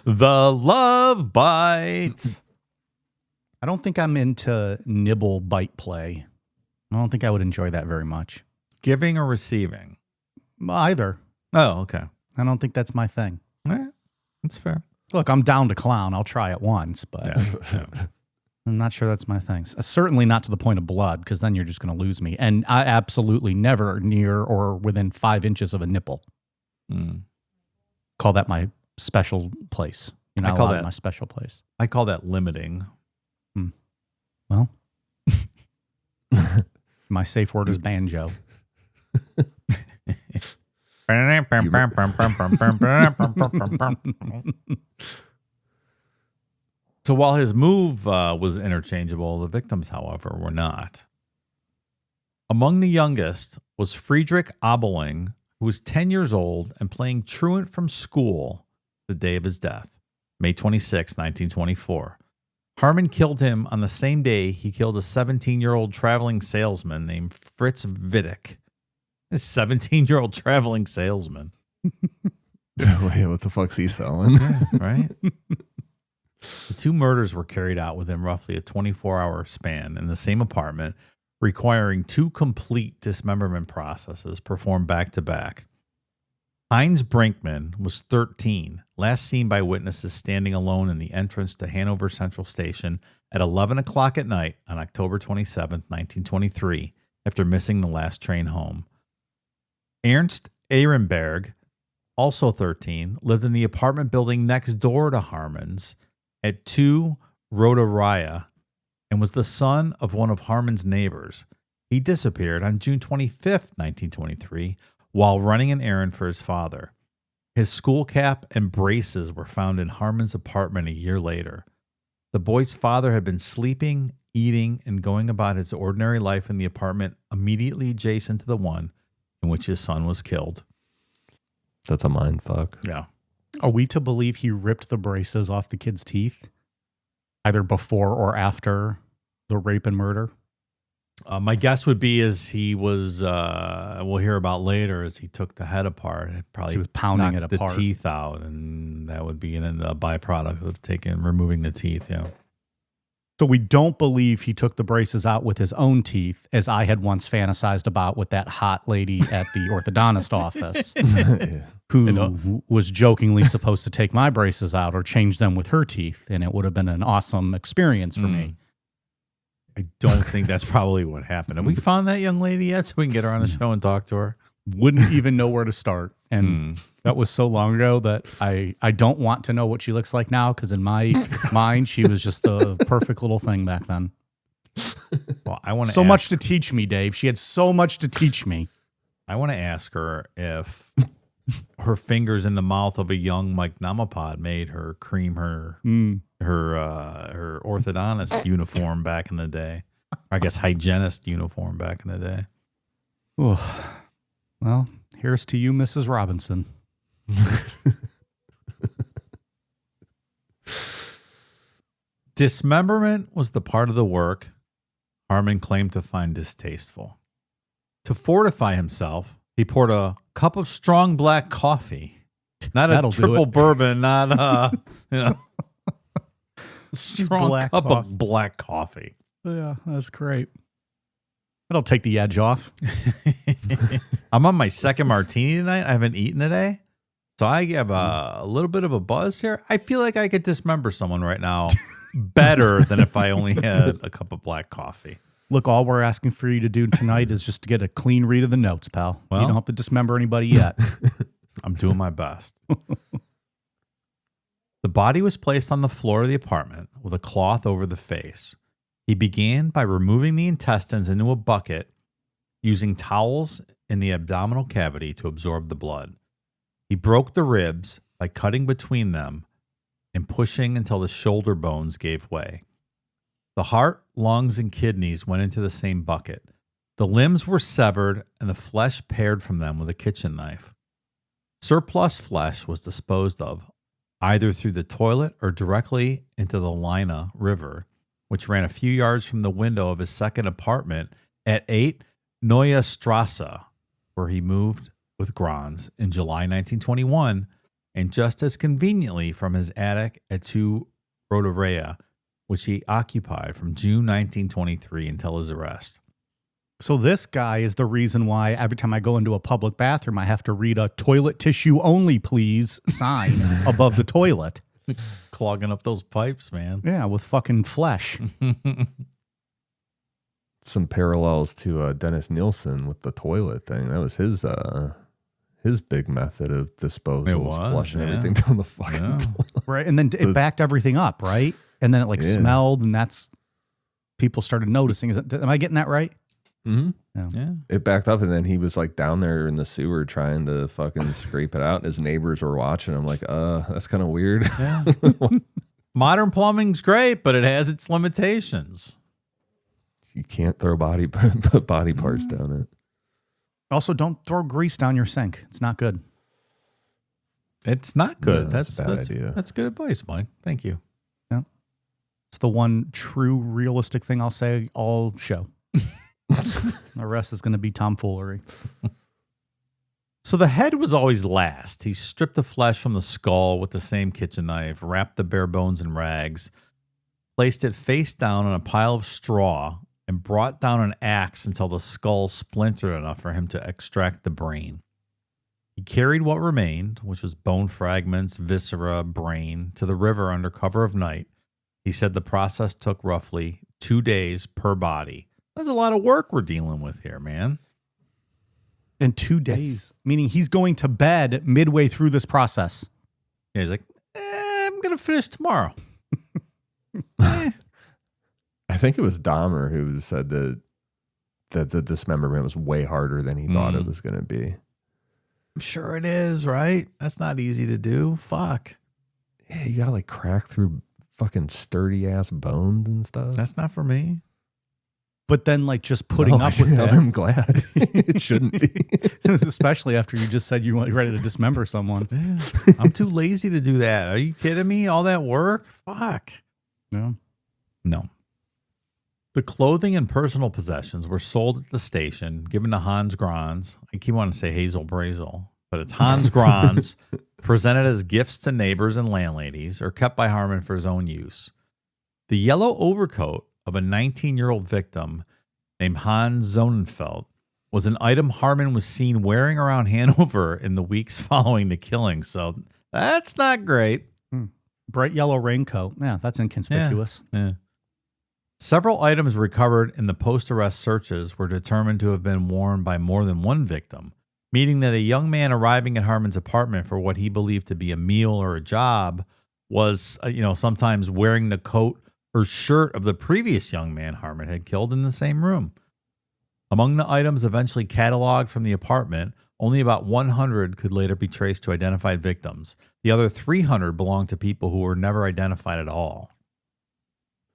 The love bite. I don't think I'm into nibble bite play. I don't think I would enjoy that very much. Giving or receiving? Either. Oh, okay. I don't think that's my thing. All right. That's fair. Look, I'm down to clown. I'll try it once, but Yeah. I'm not sure that's my thing. Certainly not to the point of blood, because then you're just going to lose me. And I absolutely never near or within 5 inches of a nipple. Mm. call that my special place. You're not allowed in my special place. I call that limiting. Well, my safe word is banjo. So while his move was interchangeable, the victims, however, were not. Among the youngest was Friedrich Obeling, who was 10 years old and playing truant from school the day of his death, May 26, 1924. Haarmann killed him on the same day he killed a 17-year-old traveling salesman named Fritz Wittig. A 17-year-old traveling salesman. Wait, what the fuck's he selling? Yeah, right? The two murders were carried out within roughly a 24-hour span in the same apartment, requiring two complete dismemberment processes performed back-to-back. Heinz Brinkman was 13, last seen by witnesses standing alone in the entrance to Hanover Central Station at 11 o'clock at night on October 27, 1923, after missing the last train home. Ernst Ehrenberg, also 13, lived in the apartment building next door to Haarmann's at 2 Rotaraya and was the son of one of Haarmann's neighbors. He disappeared on June 25, 1923, while running an errand for his father. His school cap and braces were found in Haarmann's apartment a year later. The boy's father had been sleeping, eating, and going about his ordinary life in the apartment immediately adjacent to the one in which his son was killed. That's a mind fuck. Yeah. Are we to believe he ripped the braces off the kid's teeth, either before or after the rape and murder? My guess would be is he was, we'll hear about later, is he took the head apart and probably he was pounding it knocked apart. the teeth out, and that would be a byproduct of removing the teeth. Yeah. So we don't believe he took the braces out with his own teeth, as I had once fantasized about with that hot lady at the orthodontist office, who was jokingly supposed to take my braces out or change them with her teeth, and it would have been an awesome experience for me. I don't think that's probably what happened. Have we found that young lady yet so we can get her on the show and talk to her? Wouldn't even know where to start. And that was so long ago that I don't want to know what she looks like now, because in my mind, she was just a perfect little thing back then. Well, I want so much to teach me, Dave. She had so much to teach me. I want to ask her if her fingers in the mouth of a young Mike Namapod made her cream her orthodontist uniform back in the day. Or I guess hygienist uniform back in the day. Oh, well, here's to you, Mrs. Robinson. Dismemberment was the part of the work Haarmann claimed to find distasteful. To fortify himself, he poured a cup of strong black coffee. Not a triple bourbon, not strong black cup coffee. of black coffee. Yeah, that's great. That'll take the edge off. I'm on my second martini tonight. I haven't eaten today. So I have a little bit of a buzz here. I feel like I could dismember someone right now better than if I only had a cup of black coffee. Look, all we're asking for you to do tonight is just to get a clean read of the notes, pal. Well, you don't have to dismember anybody yet. I'm doing my best. The body was placed on the floor of the apartment with a cloth over the face. He began by removing the intestines into a bucket, using towels in the abdominal cavity to absorb the blood. He broke the ribs by cutting between them and pushing until the shoulder bones gave way. The heart, lungs, and kidneys went into the same bucket. The limbs were severed and the flesh pared from them with a kitchen knife. Surplus flesh was disposed of either through the toilet or directly into the Lina River, which ran a few yards from the window of his second apartment at 8 Neue Strasse, where he moved with Grans in July 1921, and just as conveniently from his attic at 2 Rotaraya, which he occupied from June 1923 until his arrest. So this guy is the reason why every time I go into a public bathroom, I have to read a "toilet tissue only, please" sign above the toilet. Clogging up those pipes, man. Yeah, with fucking flesh. Some parallels to Dennis Nielsen with the toilet thing. That was his his big method of disposal was flushing everything down the fucking toilet. Right. And then it backed everything up, right? And then it smelled, and that's people started noticing. Am I getting that right? Mm-hmm. Yeah. It backed up, and then he was like down there in the sewer trying to fucking scrape it out, and his neighbors were watching. I'm like, that's kind of weird. Yeah. Modern plumbing's great, but it has its limitations. You can't put body parts down it. Also, don't throw grease down your sink. It's not good. It's not good. No, that's a bad idea. That's good advice, Mike. Thank you. Yeah. It's the one true realistic thing I'll say all show. The rest is going to be tomfoolery. So the head was always last. He stripped the flesh from the skull with the same kitchen knife, wrapped the bare bones in rags, placed it face down on a pile of straw, and brought down an axe until the skull splintered enough for him to extract the brain. He carried what remained, which was bone fragments, viscera, brain, to the river under cover of night. He said the process took roughly 2 days per body. That's a lot of work we're dealing with here, man. In 2 days, meaning he's going to bed midway through this process. Yeah, he's like, I'm going to finish tomorrow. I think it was Dahmer who said that the dismemberment was way harder than he thought it was going to be. I'm sure it is, right? That's not easy to do. Fuck. Yeah, you got to like crack through fucking sturdy ass bones and stuff. That's not for me. But then, like, just putting up with it. I'm glad it shouldn't be. Especially after you just said you were ready to dismember someone. Yeah. I'm too lazy to do that. Are you kidding me? All that work? Fuck. No. The clothing and personal possessions were sold at the station, given to Hans Grans. I keep wanting to say Hazel Brazel, but it's Hans Grans, presented as gifts to neighbors and landladies, or kept by Haarmann for his own use. The yellow overcoat of a 19-year-old victim named Hans Zonenfeld was an item Haarmann was seen wearing around Hanover in the weeks following the killing. So that's not great. Bright yellow raincoat. Yeah, that's inconspicuous. Yeah. Several items recovered in the post-arrest searches were determined to have been worn by more than one victim, meaning that a young man arriving at Haarmann's apartment for what he believed to be a meal or a job was, sometimes wearing the coat or shirt of the previous young man Haarmann had killed in the same room. Among the items eventually cataloged from the apartment, only about 100 could later be traced to identified victims. The other 300 belonged to people who were never identified at all.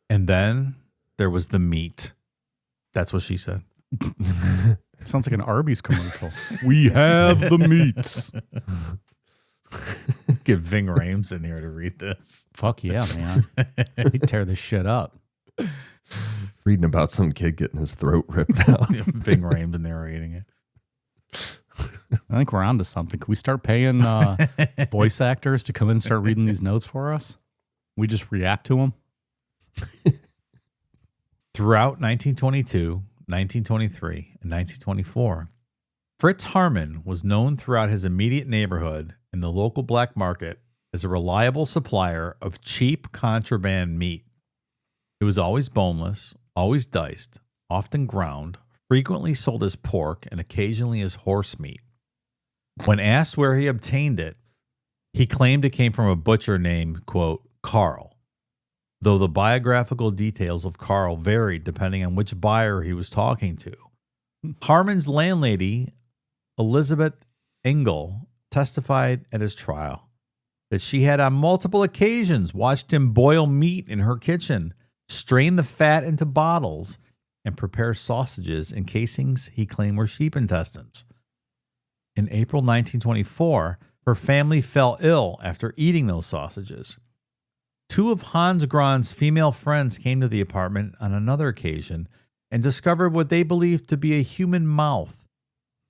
And then there was the meat. That's what she said. Sounds like an Arby's commercial. We have the meats. Get Ving Rhames in here to read this. Fuck yeah, man. He'd tear this shit up. Reading about some kid getting his throat ripped out. Ving Rhames narrating it. I think we're on to something. Can we start paying voice actors to come in and start reading these notes for us? We just react to them? Throughout 1922, 1923, and 1924, Fritz Haarmann was known throughout his immediate neighborhood and the local black market as a reliable supplier of cheap contraband meat. It was always boneless, always diced, often ground, frequently sold as pork, and occasionally as horse meat. When asked where he obtained it, he claimed it came from a butcher named, quote, Carl, though the biographical details of Carl varied depending on which buyer he was talking to. Haarmann's landlady, Elizabeth Engel, testified at his trial that she had on multiple occasions watched him boil meat in her kitchen, strain the fat into bottles, and prepare sausages in casings he claimed were sheep intestines. In April 1924, her family fell ill after eating those sausages. Two of Hans Grans' female friends came to the apartment on another occasion and discovered what they believed to be a human mouth,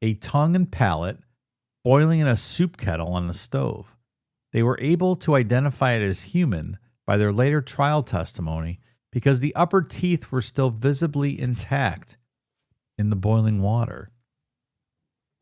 a tongue and palate, boiling in a soup kettle on the stove. They were able to identify it as human by their later trial testimony because the upper teeth were still visibly intact in the boiling water.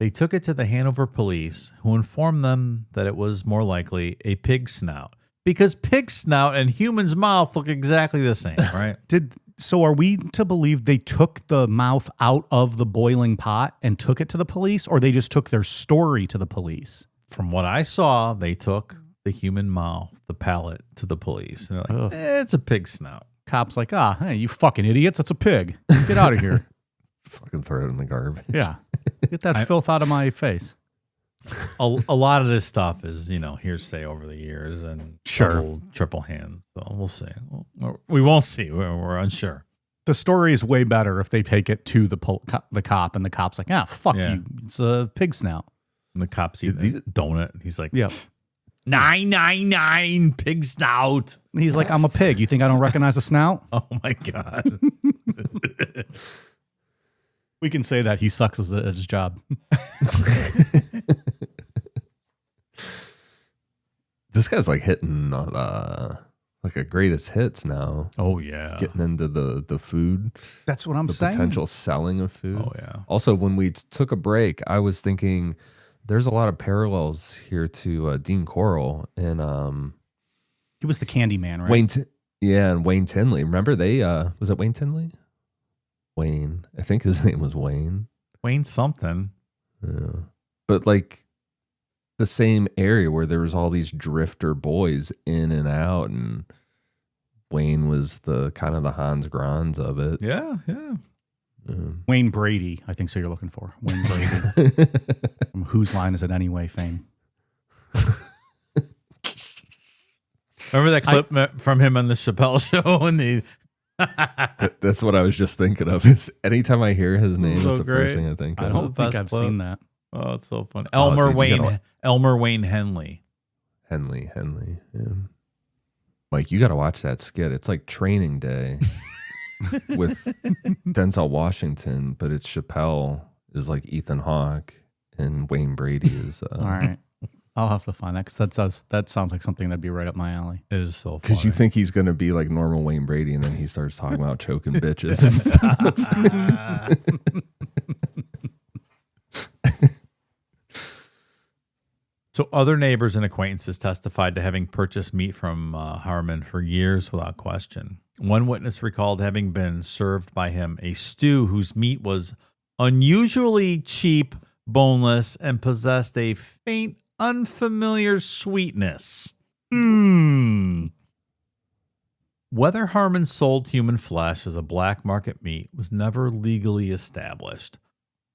They took it to the Hanover police, who informed them that it was more likely a pig snout, because pig snout and human's mouth look exactly the same, right? Did So are we to believe they took the mouth out of the boiling pot and took it to the police, or they just took their story to the police? From what I saw, they took the human mouth, the palate, to the police. And they're like, it's a pig snout. Cop's like, hey, you fucking idiots. That's a pig. Get out of here. Fucking throw it in the garbage. Yeah. Get that filth out of my face. A lot of this stuff is, hearsay over the years and triple hand. So we'll see. We won't see. We're unsure. The story is way better if they take it to the cop, and the cop's like, fuck you. It's a pig snout. And the cop's eating a donut. He's like, yep. 999 pig snout. He's like, I'm a pig. You think I don't recognize a snout? Oh my God. We can say that he sucks at his job. This guy's like hitting like a greatest hits now. Oh yeah. Getting into the food. That's what I'm saying. Potential selling of food. Oh yeah. Also, when we took a break, I was thinking there's a lot of parallels here to Dean Coral and he was the candy man, right? and Wayne Tinley. Remember they was it Wayne Tinley? Wayne. I think his name was Wayne. Wayne something. Yeah. But like the same area where there was all these drifter boys in and out, and Wayne was the kind of the Hans Grans of it. Yeah. Wayne Brady, I think so you're looking for. Wayne Brady. From Whose Line Is It Anyway fame. Remember that clip from him on the Chappelle show? And that's what I was just thinking of. Is anytime I hear his name, So it's the great. first thing I think of. I don't think I've seen that. Oh, it's so funny. Elmer Wayne Henley. Henley. Yeah. Mike, you got to watch that skit. It's like Training Day with Denzel Washington, but it's Chappelle is like Ethan Hawke and Wayne Brady is. All right. I'll have to find that because that sounds like something that'd be right up my alley. It is so funny. Because you think he's going to be like normal Wayne Brady, and then he starts talking about choking bitches and stuff. So other neighbors and acquaintances testified to having purchased meat from Haarmann for years without question. One witness recalled having been served by him a stew whose meat was unusually cheap, boneless, and possessed a faint, unfamiliar sweetness. Whether Haarmann sold human flesh as a black market meat was never legally established.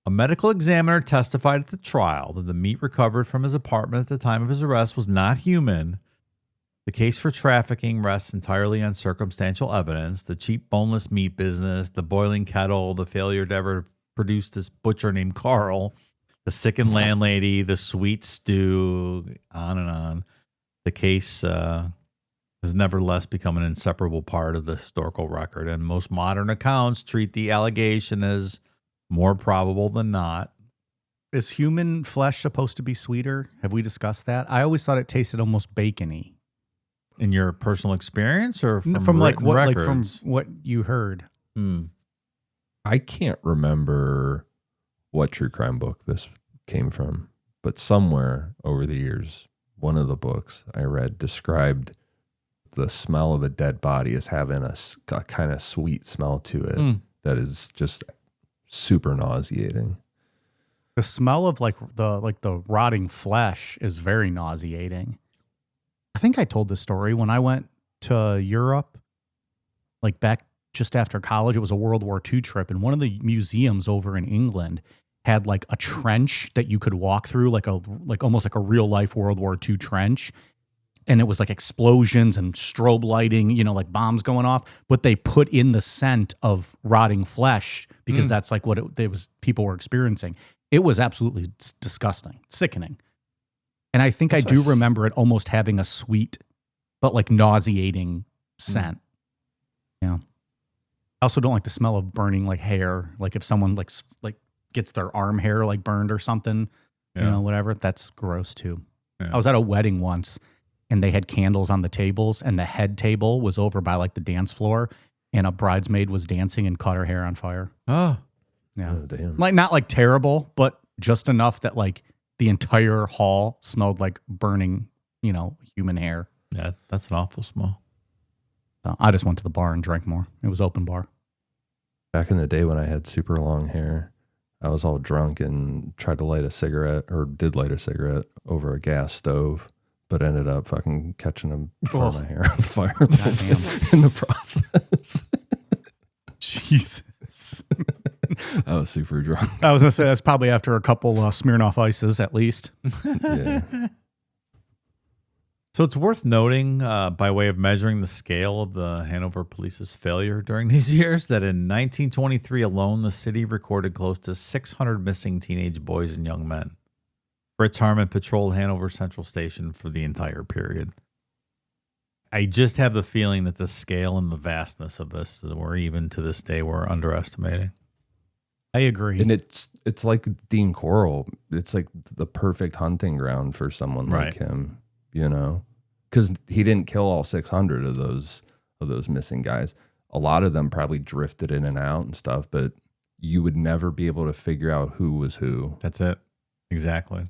A medical examiner testified at the trial that the meat recovered from his apartment at the time of his arrest was not human. The case for trafficking rests entirely on circumstantial evidence. The cheap boneless meat business, the boiling kettle, the failure to ever produce this butcher named Carl, the sickened landlady, the sweet stew, on and on. The case has nevertheless become an inseparable part of the historical record, and most modern accounts treat the allegation as more probable than not. Is human flesh supposed to be sweeter? Have we discussed that? I always thought it tasted almost bacony. In your personal experience, or from from written records? from what you heard? I can't remember what true crime book this came from, but somewhere over the years, one of the books I read described the smell of a dead body as having a kind of sweet smell to it that is just super nauseating. The smell of the rotting flesh is very nauseating. I think I told this story when I went to Europe, like back just after college. It was a World War II trip, and one of the museums over in England had like a trench that you could walk through, like almost like a real life World War II trench. And it was like explosions and strobe lighting, like bombs going off. But they put in the scent of rotting flesh because that's like what it was. People were experiencing. It was absolutely disgusting, sickening. And I think I do remember it almost having a sweet, but like nauseating scent. Yeah. I also don't like the smell of burning like hair. Like if someone like gets their arm hair like burned or something, whatever. That's gross too. Yeah. I was at a wedding once, and they had candles on the tables, and the head table was over by like the dance floor, and a bridesmaid was dancing and caught her hair on fire. Oh, yeah. Oh, damn. Like not like terrible, but just enough that like the entire hall smelled like burning, human hair. Yeah, that's an awful smell. So I just went to the bar and drank more. It was open bar. Back in the day when I had super long hair, I was all drunk and tried to light a cigarette, or did light a cigarette over a gas stove, but ended up fucking catching part of my hair on fire in the process. Jesus. I was super drunk. I was going to say that's probably after a couple Smirnoff Ices at least. Yeah. So it's worth noting, by way of measuring the scale of the Hanover police's failure during these years, that in 1923 alone, the city recorded close to 600 missing teenage boys and young men. Fritz Haarmann patrolled Hanover Central Station for the entire period. I just have the feeling that the scale and the vastness of this, or even to this day, we're underestimating. I agree. And it's like Dean Coral. It's like the perfect hunting ground for someone like him. You know, because he didn't kill all 600 of those missing guys. A lot of them probably drifted in and out and stuff, but you would never be able to figure out who was who. That's it. Exactly.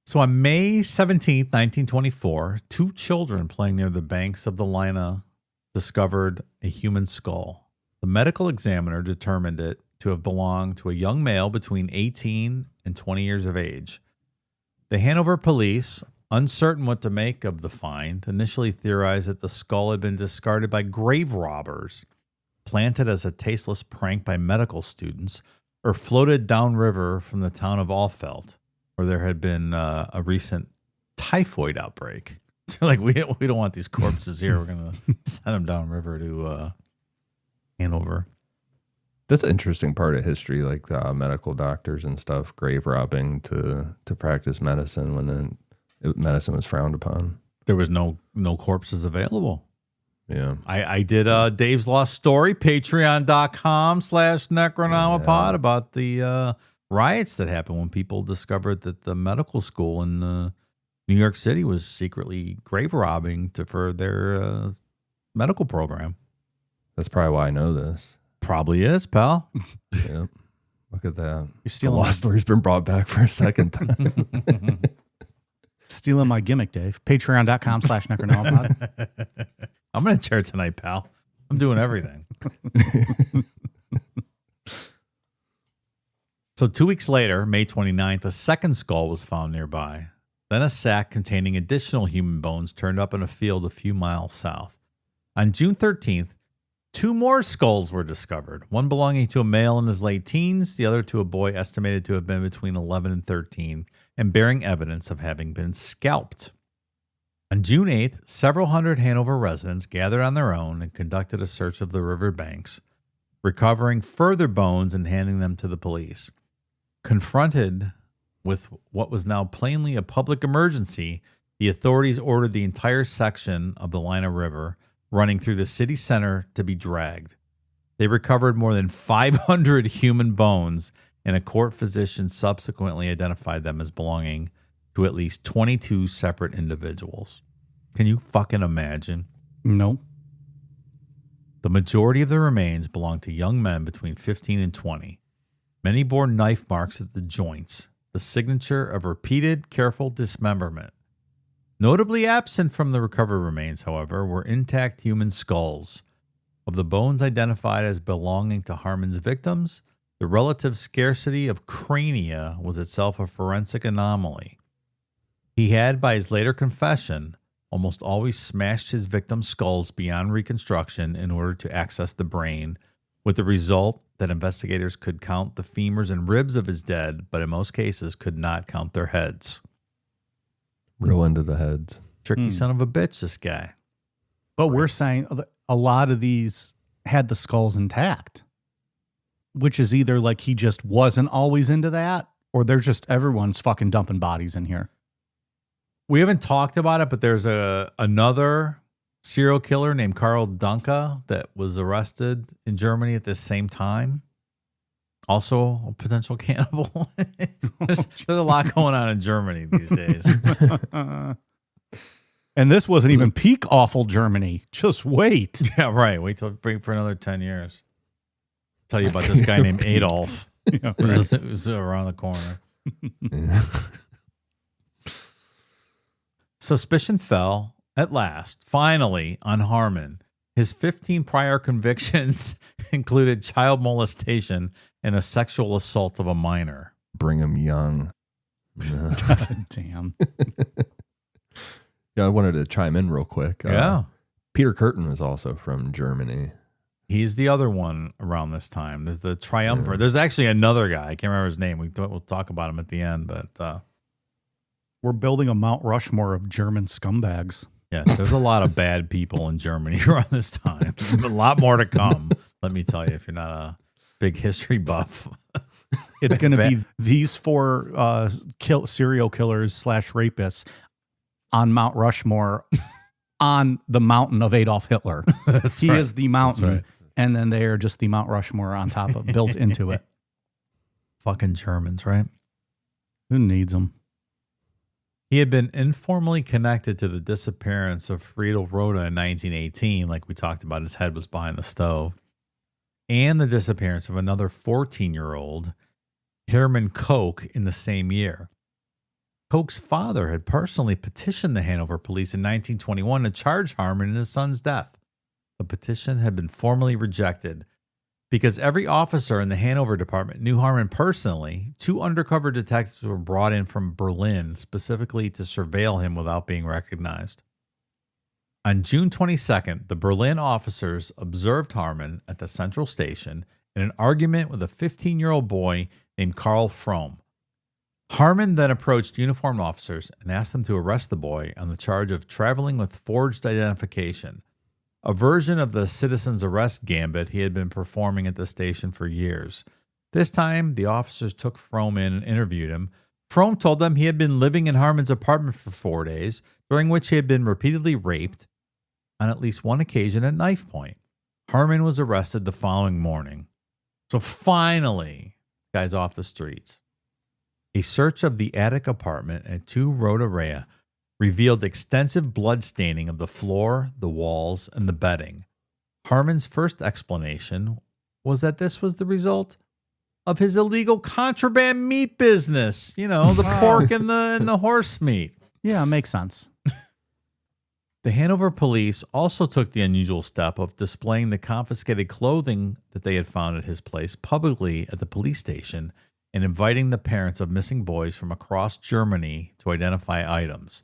So on May 17th, 1924, 2 children playing near the banks of the Lina discovered a human skull. The medical examiner determined it to have belonged to a young male between 18 and 20 years of age. The Hanover police, uncertain what to make of the find, initially theorized that the skull had been discarded by grave robbers, planted as a tasteless prank by medical students, or floated downriver from the town of Alfeld, where there had been a recent typhoid outbreak. They're like, we don't want these corpses here. We're going to send them downriver to Hanover. That's an interesting part of history, like the medical doctors and stuff, grave robbing to practice medicine when medicine was frowned upon. There was no corpses available. Yeah. I did Dave's Lost Story, patreon.com/Necronomipod, about the riots that happened when people discovered that the medical school in New York City was secretly grave robbing for their medical program. That's probably why I know this. Probably is, pal. Yep. Look at that. You're stealing the Lost Story's been brought back for a second time. Stealing my gimmick, Dave. Patreon.com/Necronomipod. I'm in a chair tonight, pal. I'm doing everything. So 2 weeks later, May 29th, a second skull was found nearby. Then a sack containing additional human bones turned up in a field a few miles south. On June 13th, 2 more skulls were discovered, one belonging to a male in his late teens, the other to a boy estimated to have been between 11 and 13, and bearing evidence of having been scalped. On June 8th, several hundred Hanover residents gathered on their own and conducted a search of the river banks, recovering further bones and handing them to the police. Confronted with what was now plainly a public emergency, the authorities ordered the entire section of the Lina River running through the city center to be dragged. They recovered more than 500 human bones, and a court physician subsequently identified them as belonging to at least 22 separate individuals. Can you fucking imagine? No. The majority of the remains belonged to young men between 15 and 20. Many bore knife marks at the joints, the signature of repeated, careful dismemberment. Notably absent from the recovered remains, however, were intact human skulls. Of the bones identified as belonging to Haarmann's victims, the relative scarcity of crania was itself a forensic anomaly. He had, by his later confession, almost always smashed his victims' skulls beyond reconstruction in order to access the brain, with the result that investigators could count the femurs and ribs of his dead, but in most cases could not count their heads. Real into the heads. Tricky son of a bitch, this guy. But we're saying a lot of these had the skulls intact, which is either like he just wasn't always into that, or they're just everyone's fucking dumping bodies in here. We haven't talked about it, but there's another serial killer named Karl Dunke that was arrested in Germany at the same time. Also a potential cannibal. there's a lot going on in Germany these days. And this wasn't even peak awful Germany. Just wait. Yeah, right. Wait till for another 10 years. Tell you about this guy named Adolf. Yeah, right. It was around the corner. Suspicion fell, at last, finally, on Haarmann His 15 prior convictions included child molestation and a sexual assault of a minor. Brigham Young. Damn. Yeah, I wanted to chime in real quick. Yeah. Peter Curtin was also from Germany. He's the other one around this time. There's the triumvirate. There's actually another guy. I can't remember his name. We'll talk about him at the end. But we're building a Mount Rushmore of German scumbags. Yeah, there's a lot of bad people in Germany around this time. A lot more to come, let me tell you, if you're not a big history buff. It's going to be these 4 serial killers / rapists on Mount Rushmore on the mountain of Adolf Hitler. He is the mountain, right. And then they are just the Mount Rushmore on top of, built into it. Fucking Germans, right? Who needs them? He had been informally connected to the disappearance of Friedel Rhoda in 1918, like we talked about. His head was behind the stove. And the disappearance of another 14-year-old, Hermann Koch, in the same year. Koch's father had personally petitioned the Hanover police in 1921 to charge Haarmann in his son's death. The petition had been formally rejected. Because every officer in the Hanover department knew Haarmann personally, 2 undercover detectives were brought in from Berlin specifically to surveil him without being recognized. On June 22nd, the Berlin officers observed Haarmann at the central station in an argument with a 15-year-old boy named Karl Fromm. Haarmann then approached uniformed officers and asked them to arrest the boy on the charge of traveling with forged identification, a version of the citizen's arrest gambit he had been performing at the station for years. This time, the officers took Fromm in and interviewed him. Fromm told them he had been living in Haarmann's apartment for 4 days, during which he had been repeatedly raped, on at least one occasion at knife point. Haarmann was arrested the following morning. So finally, this guy's off the streets. A search of the attic apartment at 2 Rhoda Rea revealed extensive blood staining of the floor, the walls, and the bedding. Haarmann's first explanation was that this was the result of his illegal contraband meat business. You know, the pork and the horse meat. Yeah, it makes sense. The Hanover police also took the unusual step of displaying the confiscated clothing that they had found at his place publicly at the police station and inviting the parents of missing boys from across Germany to identify items.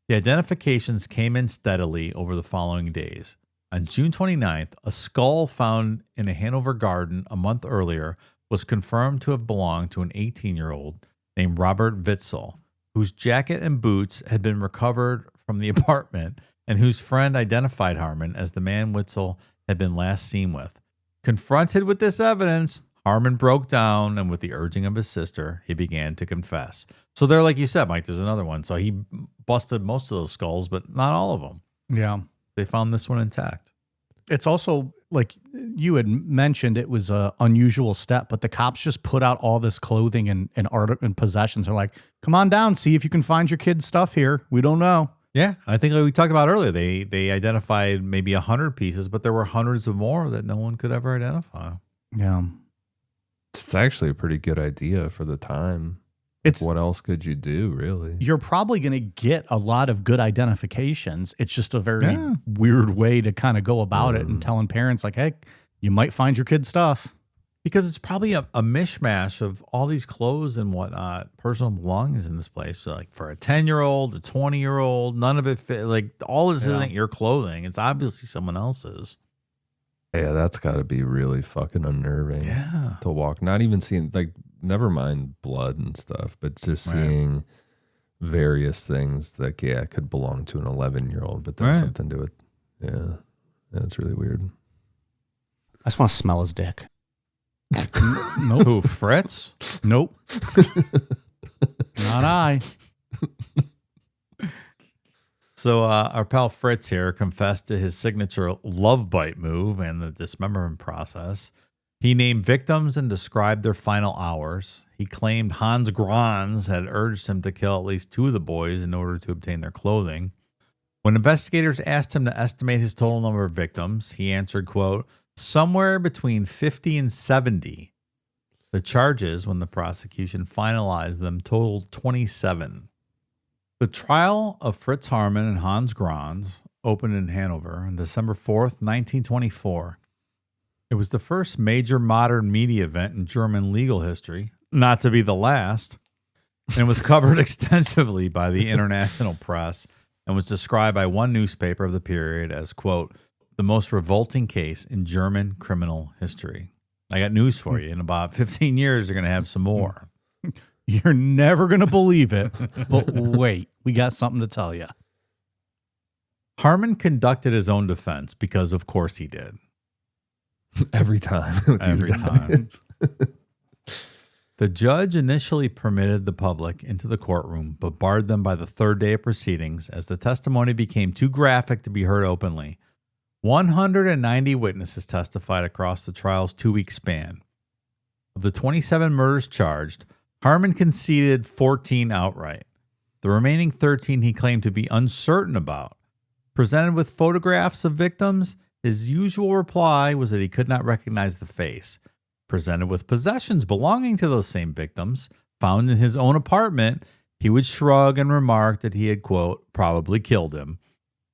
The identifications came in steadily over the following days. On June 29th, a skull found in a Hanover garden a month earlier was confirmed to have belonged to an 18-year-old named Robert Witzel, whose jacket and boots had been recovered from the apartment and whose friend identified Haarmann as the man Witzel had been last seen with. Confronted with this evidence, Haarmann broke down, and with the urging of his sister, he began to confess. So there, like you said, Mike, there's another one. So he busted most of those skulls, but not all of them. Yeah. They found this one intact. It's also, like you had mentioned, it was an unusual step, but the cops just put out all this clothing and art and possessions. They're like, come on down, see if you can find your kid's stuff here. We don't know. Yeah, I think like we talked about earlier, they identified maybe 100 pieces, but there were hundreds of more that no one could ever identify. Yeah. It's actually a pretty good idea for the time. What else could you do, really? You're probably going to get a lot of good identifications. It's just a very weird way to kind of go about it and telling parents, like, hey, you might find your kid's stuff. Because it's probably a mishmash of all these clothes and whatnot, personal belongings in this place. So like for a 10-year-old, a 20-year-old, none of it fit. Like all this isn't your clothing. It's obviously someone else's. Yeah, that's got to be really fucking unnerving. Yeah. To walk, not even seeing, like, never mind blood and stuff, but just seeing various things that, could belong to an 11-year-old, but then something to it. Yeah. That's really weird. I just want to smell his dick. Nope. Who, Fritz? Nope. Not I. So our pal Fritz here confessed to his signature love bite move and the dismemberment process. He named victims and described their final hours. He claimed Hans Grans had urged him to kill at least 2 of the boys in order to obtain their clothing. When investigators asked him to estimate his total number of victims, he answered, quote, somewhere between 50 and 70. The charges, when the prosecution finalized them, totaled 27. The trial of Fritz Haarmann and Hans Grans opened in Hanover on December 4th, 1924. It was the first major modern media event in German legal history, not to be the last, and was covered extensively by the international press and was described by one newspaper of the period as, quote, the most revolting case in German criminal history. I got news for you. In about 15 years, you're going to have some more. You're never going to believe it, but wait, we got something to tell you. Haarmann conducted his own defense because, of course, he did. Every time. Every time. The judge initially permitted the public into the courtroom, but barred them by the third day of proceedings as the testimony became too graphic to be heard openly. 190 witnesses testified across the trial's 2-week span. Of the 27 murders charged, Haarmann conceded 14 outright. The remaining 13 he claimed to be uncertain about. Presented with photographs of victims, his usual reply was that he could not recognize the face. Presented with possessions belonging to those same victims, found in his own apartment, he would shrug and remark that he had, quote, probably killed him.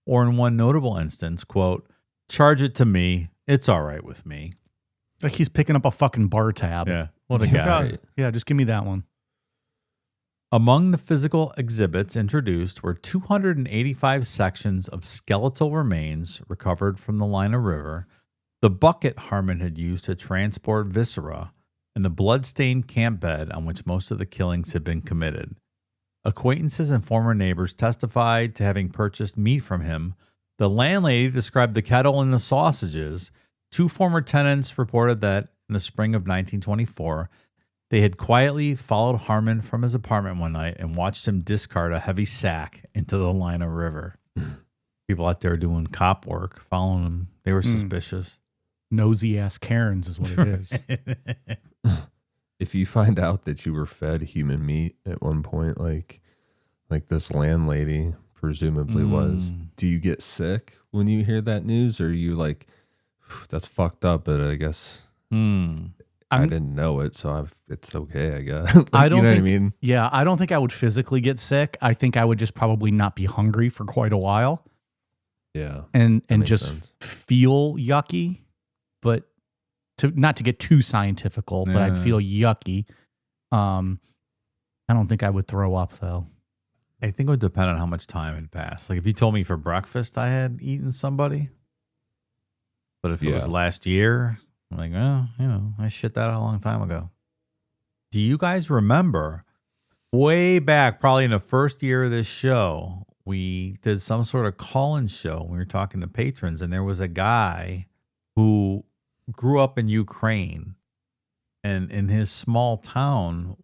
Or in one notable instance, quote, charge it to me. It's all right with me. Like he's picking up a fucking bar tab. Yeah. What a guy. Yeah, just give me that one. Among the physical exhibits introduced were 285 sections of skeletal remains recovered from the Lina River, the bucket Haarmann had used to transport viscera, and the blood-stained camp bed on which most of the killings had been committed. Acquaintances and former neighbors testified to having purchased meat from him. The landlady described the kettle and the sausages. 2 former tenants reported that in the spring of 1924, they had quietly followed Haarmann from his apartment one night and watched him discard a heavy sack into the Lina River. People out there doing cop work, following him. They were suspicious. Nosy ass Karens is what it is. If you find out that you were fed human meat at one point, like this landlady presumably was, do you get sick when you hear that news? Or are you like, that's fucked up, but I guess I didn't know it, so it's okay, I guess. I don't you know think, what I mean? Yeah, I don't think I would physically get sick. I think I would just probably not be hungry for quite a while. Yeah. And makes just sense. feel yucky, but not to get too scientifical, but I'd feel yucky. I don't think I would throw up though. I think it would depend on how much time had passed. Like if you told me for breakfast I had eaten somebody, but if it was last year, I'm like, well, I shit that out a long time ago. Do you guys remember way back, probably in the first year of this show, we did some sort of call-in show. We were talking to patrons, and there was a guy who grew up in Ukraine, and in his small town,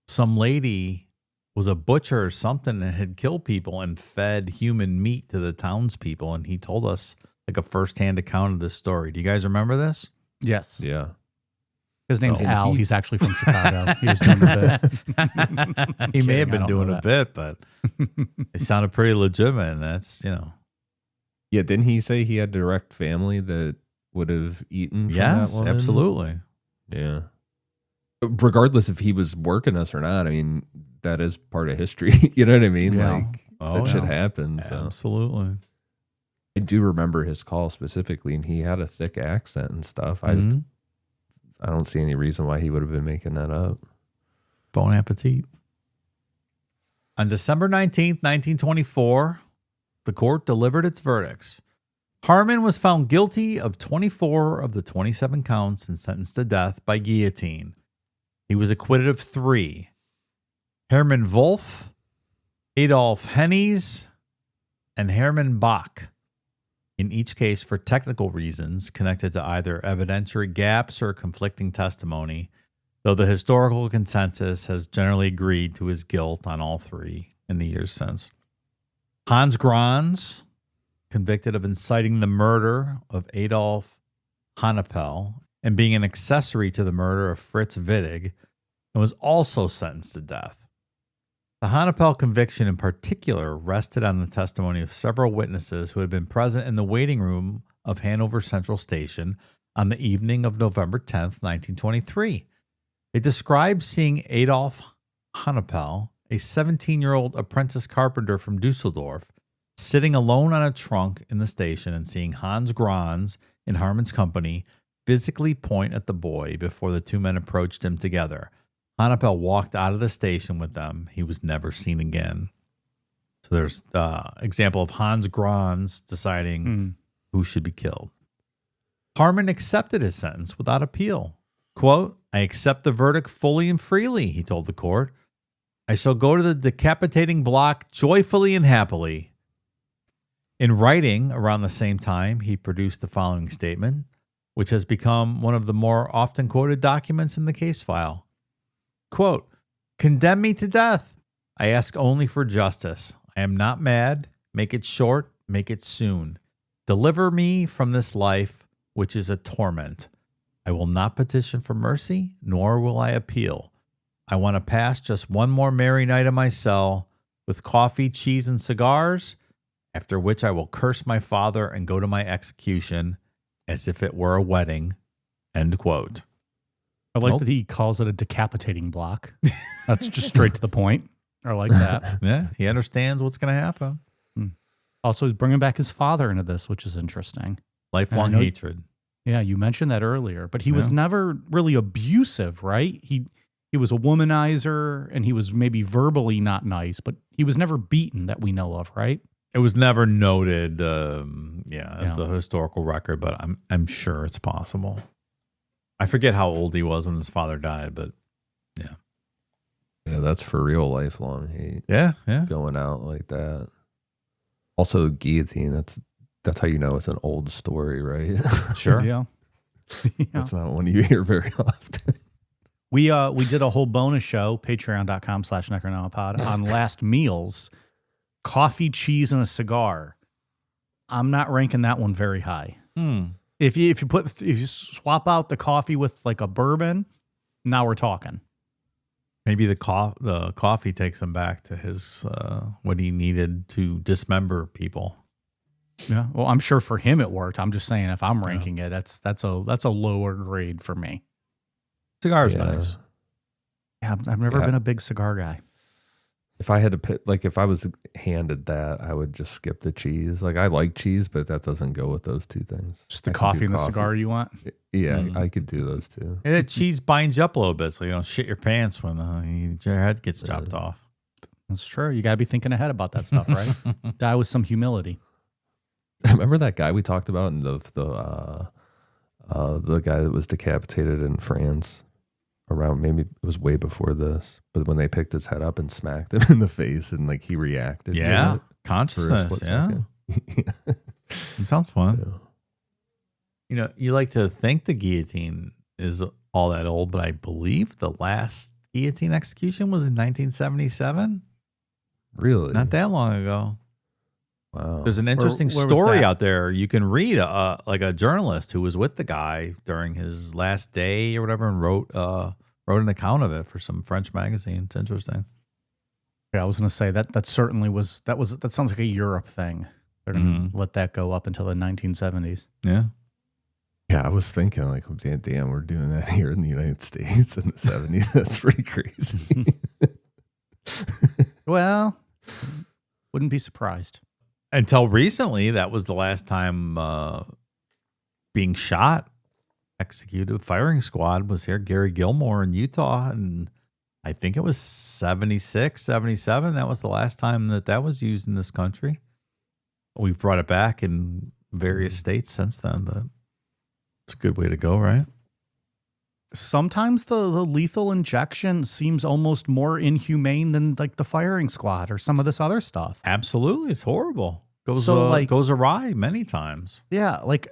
some lady was a butcher or something and had killed people and fed human meat to the townspeople. And he told us like a firsthand account of this story. Do you guys remember this? Yes. Yeah. His name's Al. He's actually from Chicago. He was doing a bit. He may have been doing a bit, but it sounded pretty legitimate. And that's, Yeah, didn't he say he had direct family that would have eaten from that woman? Absolutely. Yeah. Regardless if he was working us or not, I mean, that is part of history. You know what I mean? Yeah. Like, that shit happens. So. Absolutely. I do remember his call specifically, and he had a thick accent and stuff. I don't see any reason why he would have been making that up. Bon appetit. On December 19th, 1924, the court delivered its verdicts. Haarmann was found guilty of 24 of the 27 counts and sentenced to death by guillotine. He was acquitted of 3. Hermann Wolf, Adolf Hennies, and Hermann Bach. In each case for technical reasons connected to either evidentiary gaps or conflicting testimony, though the historical consensus has generally agreed to his guilt on all 3 in the years since. Hans Grans, convicted of inciting the murder of Adolf Hanover and being an accessory to the murder of Fritz Wittig, and was also sentenced to death. The Hanover conviction in particular rested on the testimony of several witnesses who had been present in the waiting room of Hanover Central Station on the evening of November 10th, 1923. They described seeing Adolf Hanover, a 17-year-old apprentice carpenter from Dusseldorf, sitting alone on a trunk in the station and seeing Hans Grans in Haarmann's company physically point at the boy before the two men approached him together. Hannibal walked out of the station with them. He was never seen again. So there's example of Hans Grans deciding who should be killed. Haarmann accepted his sentence without appeal. Quote, I accept the verdict fully and freely, he told the court. I shall go to the decapitating block joyfully and happily. In writing around the same time, he produced the following statement, which has become one of the more often quoted documents in the case file. Quote, condemn me to death. I ask only for justice. I am not mad. Make it short. Make it soon. Deliver me from this life, which is a torment. I will not petition for mercy, nor will I appeal. I want to pass just one more merry night in my cell with coffee, cheese, and cigars, after which I will curse my father and go to my execution as if it were a wedding. End quote. I like that he calls it a decapitating block. That's just straight to the point. I like that. Yeah, he understands what's going to happen. Also, he's bringing back his father into this, which is interesting. Lifelong hatred. Yeah, you mentioned that earlier, but he was never really abusive, right? He was a womanizer, and he was maybe verbally not nice, but he was never beaten that we know of, right? It was never noted, as the historical record, but I'm sure it's possible. I forget how old he was when his father died, but yeah. Yeah, that's for real lifelong hate. Yeah. Going out like that. Also, guillotine, that's how you know it's an old story, right? Sure. Yeah. That's not one you hear very often. We did a whole bonus show, patreon.com/necronomipod, on last meals, coffee, cheese, and a cigar. I'm not ranking that one very high. If you swap out the coffee with like a bourbon, now we're talking. Maybe the coffee takes him back to his what he needed to dismember people. Yeah, well, I'm sure for him it worked. I'm just saying, if I'm ranking it, that's a lower grade for me. Cigar's nice. Yeah, I've never been a big cigar guy. If I had to pick, like if I was handed that, I would just skip the cheese. Like I like cheese, but that doesn't go with those two things. Just the coffee and the cigar you want? Yeah, I could do those two. And that cheese binds you up a little bit, so you don't shit your pants when your head gets chopped off. That's true. You got to be thinking ahead about that stuff, right? Die with some humility. Remember that guy we talked about in the guy that was decapitated in France? Around, maybe it was way before this, but when they picked his head up and smacked him in the face and like he reacted to it consciousness, It sounds fun. You know, you like to think the guillotine is all that old, but I believe the last guillotine execution was in 1977. Really? Not that long ago. Wow. There's an interesting story out there. You can read like a journalist who was with the guy during his last day or whatever and wrote an account of it for some French magazine. It's interesting. Yeah, I was going to say that certainly that sounds like a Europe thing. They're going to let that go up until the 1970s. Yeah. Yeah, I was thinking like, damn, we're doing that here in the United States in the 70s. That's pretty crazy. Well, wouldn't be surprised. Until recently, that was the last time being shot, executed. Firing squad was here. Gary Gilmore in Utah. And I think it was 76, 77. That was the last time that was used in this country. We've brought it back in various states since then, but it's a good way to go, right? Sometimes the lethal injection seems almost more inhumane than like the firing squad or some of this other stuff. Absolutely. It's horrible. Goes awry many times. Yeah. Like,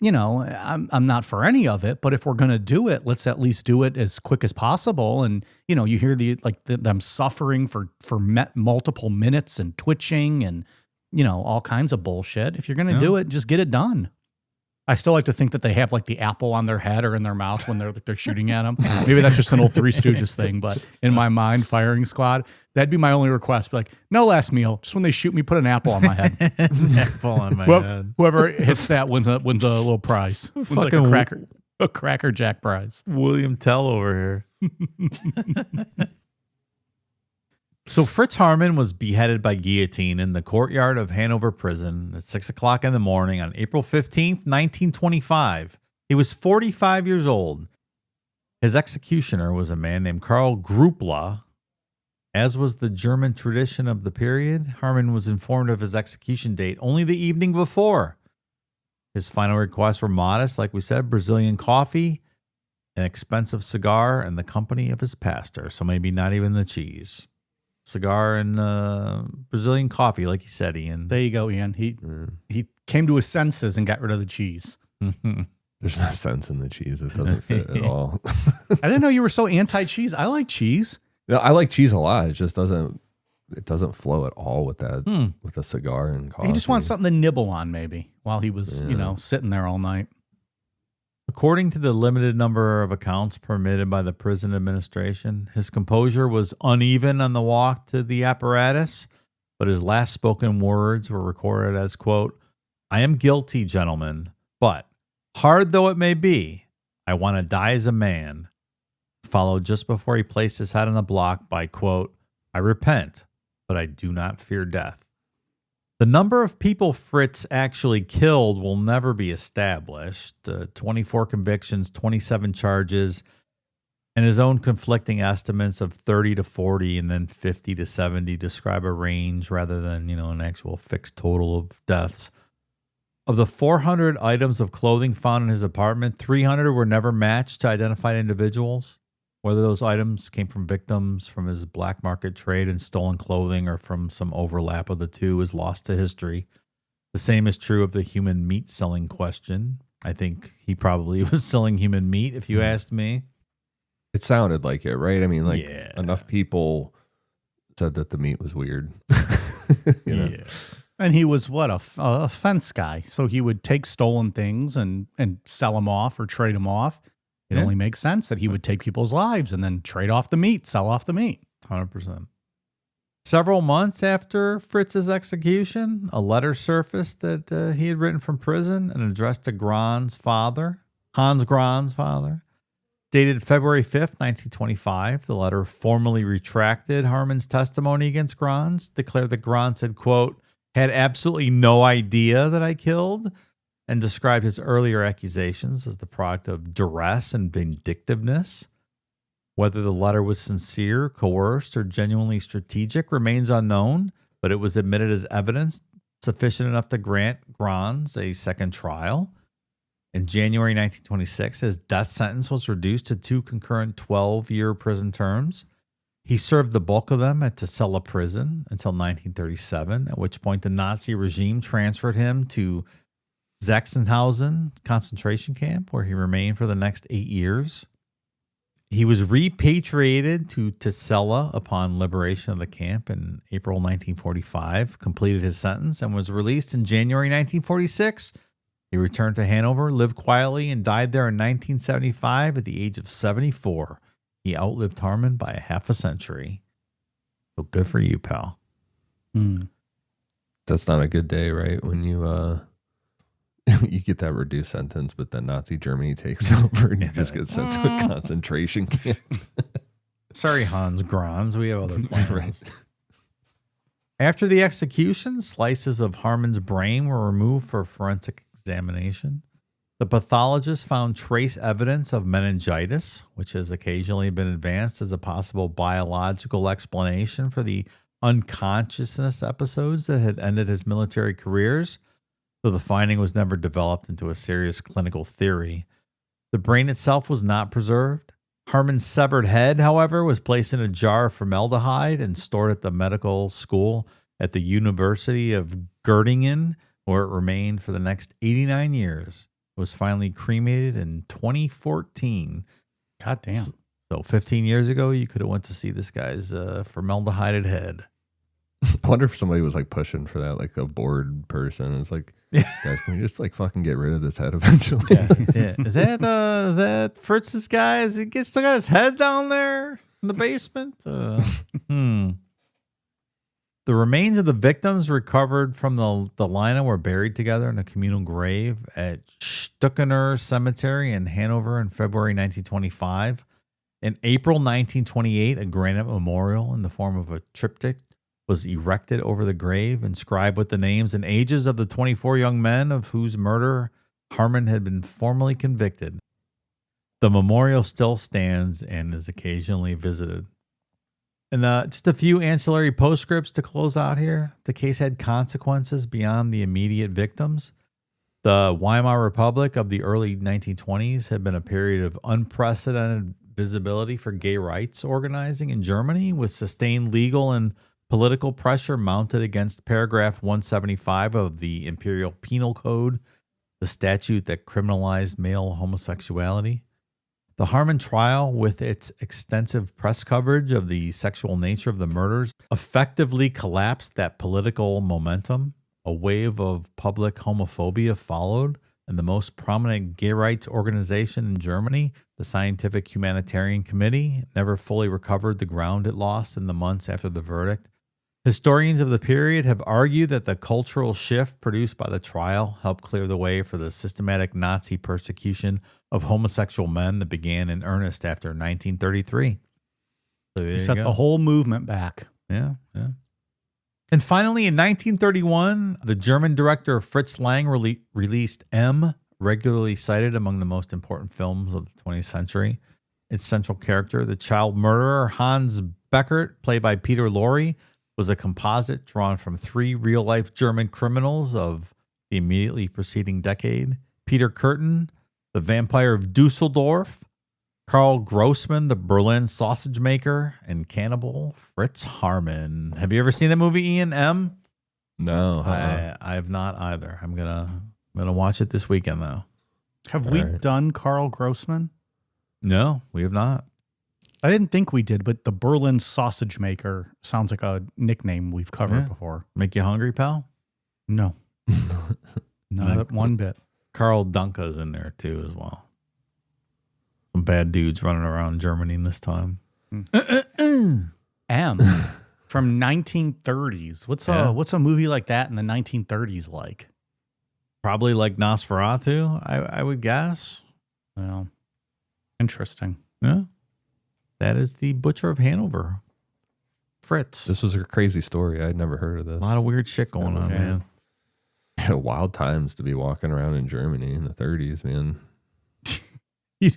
you know, I'm not for any of it, but if we're going to do it, let's at least do it as quick as possible. And, you know, you hear them suffering for multiple minutes and twitching and, you know, all kinds of bullshit. If you're going to do it, just get it done. I still like to think that they have like the apple on their head or in their mouth when they're shooting at them. Maybe that's just an old Three Stooges thing, but in my mind, firing squad, that'd be my only request. Be like, no last meal. Just when they shoot me, put an apple on my head. Apple on my head. Whoever hits that wins a little prize. Wins like a Cracker Jack prize. William Tell over here. So Fritz Haarmann was beheaded by guillotine in the courtyard of Hanover Prison at 6 o'clock in the morning on April 15th, 1925. He was 45 years old. His executioner was a man named Karl Grupla. As was the German tradition of the period, Haarmann was informed of his execution date only the evening before. His final requests were modest, like we said, Brazilian coffee, an expensive cigar, and the company of his pastor. So maybe not even the cheese. Cigar and Brazilian coffee, like you said, Ian. There you go, Ian. He came to his senses and got rid of the cheese. There's no sense in the cheese. It doesn't fit at all. I didn't know you were so anti-cheese. I like cheese. No, I like cheese a lot. It just doesn't flow at all with that, with a cigar and coffee. He just wants something to nibble on maybe while he was, sitting there all night. According to the limited number of accounts permitted by the prison administration, his composure was uneven on the walk to the apparatus, but his last spoken words were recorded as, quote, "I am guilty, gentlemen, but hard though it may be, I want to die as a man," followed just before he placed his head on the block by, quote, "I repent, but I do not fear death." The number of people Fritz actually killed will never be established. 24 convictions, 27 charges, and his own conflicting estimates of 30 to 40 and then 50 to 70 describe a range rather than, an actual fixed total of deaths. Of the 400 items of clothing found in his apartment, 300 were never matched to identified individuals. Whether those items came from victims from his black market trade in stolen clothing or from some overlap of the two is lost to history. The same is true of the human meat selling question. I think he probably was selling human meat, if you asked me. It sounded like it, right? I mean, enough people said that the meat was weird. Yeah. And he was a fence guy. So he would take stolen things and sell them off or trade them off. It only makes sense that he would take people's lives and then trade off the meat, sell off the meat. 100%. Several months after Fritz's execution, a letter surfaced that he had written from prison and addressed to Hans Grann's father. Dated February 5th, 1925, the letter formally retracted Haarmann's testimony against Grann's, declared that Granz had, quote, "had absolutely no idea that I killed," and described his earlier accusations as the product of duress and vindictiveness. Whether the letter was sincere, coerced, or genuinely strategic remains unknown, but it was admitted as evidence sufficient enough to grant Grans a second trial. In January 1926, his death sentence was reduced to 2 concurrent 12-year prison terms. He served the bulk of them at Tasella Prison until 1937, at which point the Nazi regime transferred him to Sachsenhausen concentration camp, where he remained for the next 8 years. He was repatriated to Tasella upon liberation of the camp in April 1945, completed his sentence, and was released in January 1946. He returned to Hanover, lived quietly, and died there in 1975 at the age of 74. He outlived Haarmann by a half a century. So good for you, pal. That's not a good day, right? When you you get that reduced sentence, but then Nazi Germany takes over and you just get sent to a concentration camp. Sorry, Hans Grans. We have other plans. After the execution, slices of Haarmann's brain were removed for forensic examination. The pathologist found trace evidence of meningitis, which has occasionally been advanced as a possible biological explanation for the unconsciousness episodes that had ended his military careers, though the finding was never developed into a serious clinical theory. The brain itself was not preserved. Haarmann's severed head, however, was placed in a jar of formaldehyde and stored at the medical school at the University of Göttingen, where it remained for the next 89 years. It was finally cremated in 2014. God damn. So 15 years ago, you could have went to see this guy's formaldehyded head. I wonder if somebody was like pushing for that, like a bored person. It's like, guys, can we just like fucking get rid of this head eventually? Yeah. Is that Fritz's guy? Is he still got his head down there in the basement? The remains of the victims recovered from the Lina were buried together in a communal grave at Stuckener Cemetery in Hanover in February 1925. In April 1928, a granite memorial in the form of a triptych was erected over the grave, inscribed with the names and ages of the 24 young men of whose murder Haarmann had been formally convicted. The memorial still stands and is occasionally visited. And just a few ancillary postscripts to close out here. The case had consequences beyond the immediate victims. The Weimar Republic of the early 1920s had been a period of unprecedented visibility for gay rights organizing in Germany, with sustained legal and political pressure mounted against paragraph 175 of the Imperial Penal Code, the statute that criminalized male homosexuality. The Haarmann trial, with its extensive press coverage of the sexual nature of the murders, effectively collapsed that political momentum. A wave of public homophobia followed, and the most prominent gay rights organization in Germany, the Scientific Humanitarian Committee, never fully recovered the ground it lost in the months after the verdict. Historians of the period have argued that the cultural shift produced by the trial helped clear the way for the systematic Nazi persecution of homosexual men that began in earnest after 1933. So He set the whole movement back. Yeah. And finally, in 1931, the German director Fritz Lang released M, regularly cited among the most important films of the 20th century. Its central character, the child murderer Hans Beckert, played by Peter Lorre, was a composite drawn from 3 real-life German criminals of the immediately preceding decade. Peter Kürten, the vampire of Dusseldorf, Karl Grossman, the Berlin sausage maker, and cannibal Fritz Haarmann. Have you ever seen that movie, Ian? M? No, I have not either. I'm gonna watch it this weekend though. Have we done Karl Grossman? No, we have not. I didn't think we did, but the Berlin sausage maker sounds like a nickname we've covered before. Make you hungry, pal? No. Not one bit. Carl Dunka's in there too as well. Some bad dudes running around Germany this time. M from 1930s. What's a movie like that in the 1930s like? Probably like Nosferatu, I would guess. Well, interesting. Yeah. That is the Butcher of Hanover. Fritz. This was a crazy story. I'd never heard of this. A lot of weird shit going on, man. Wild times to be walking around in Germany in the 30s, man. You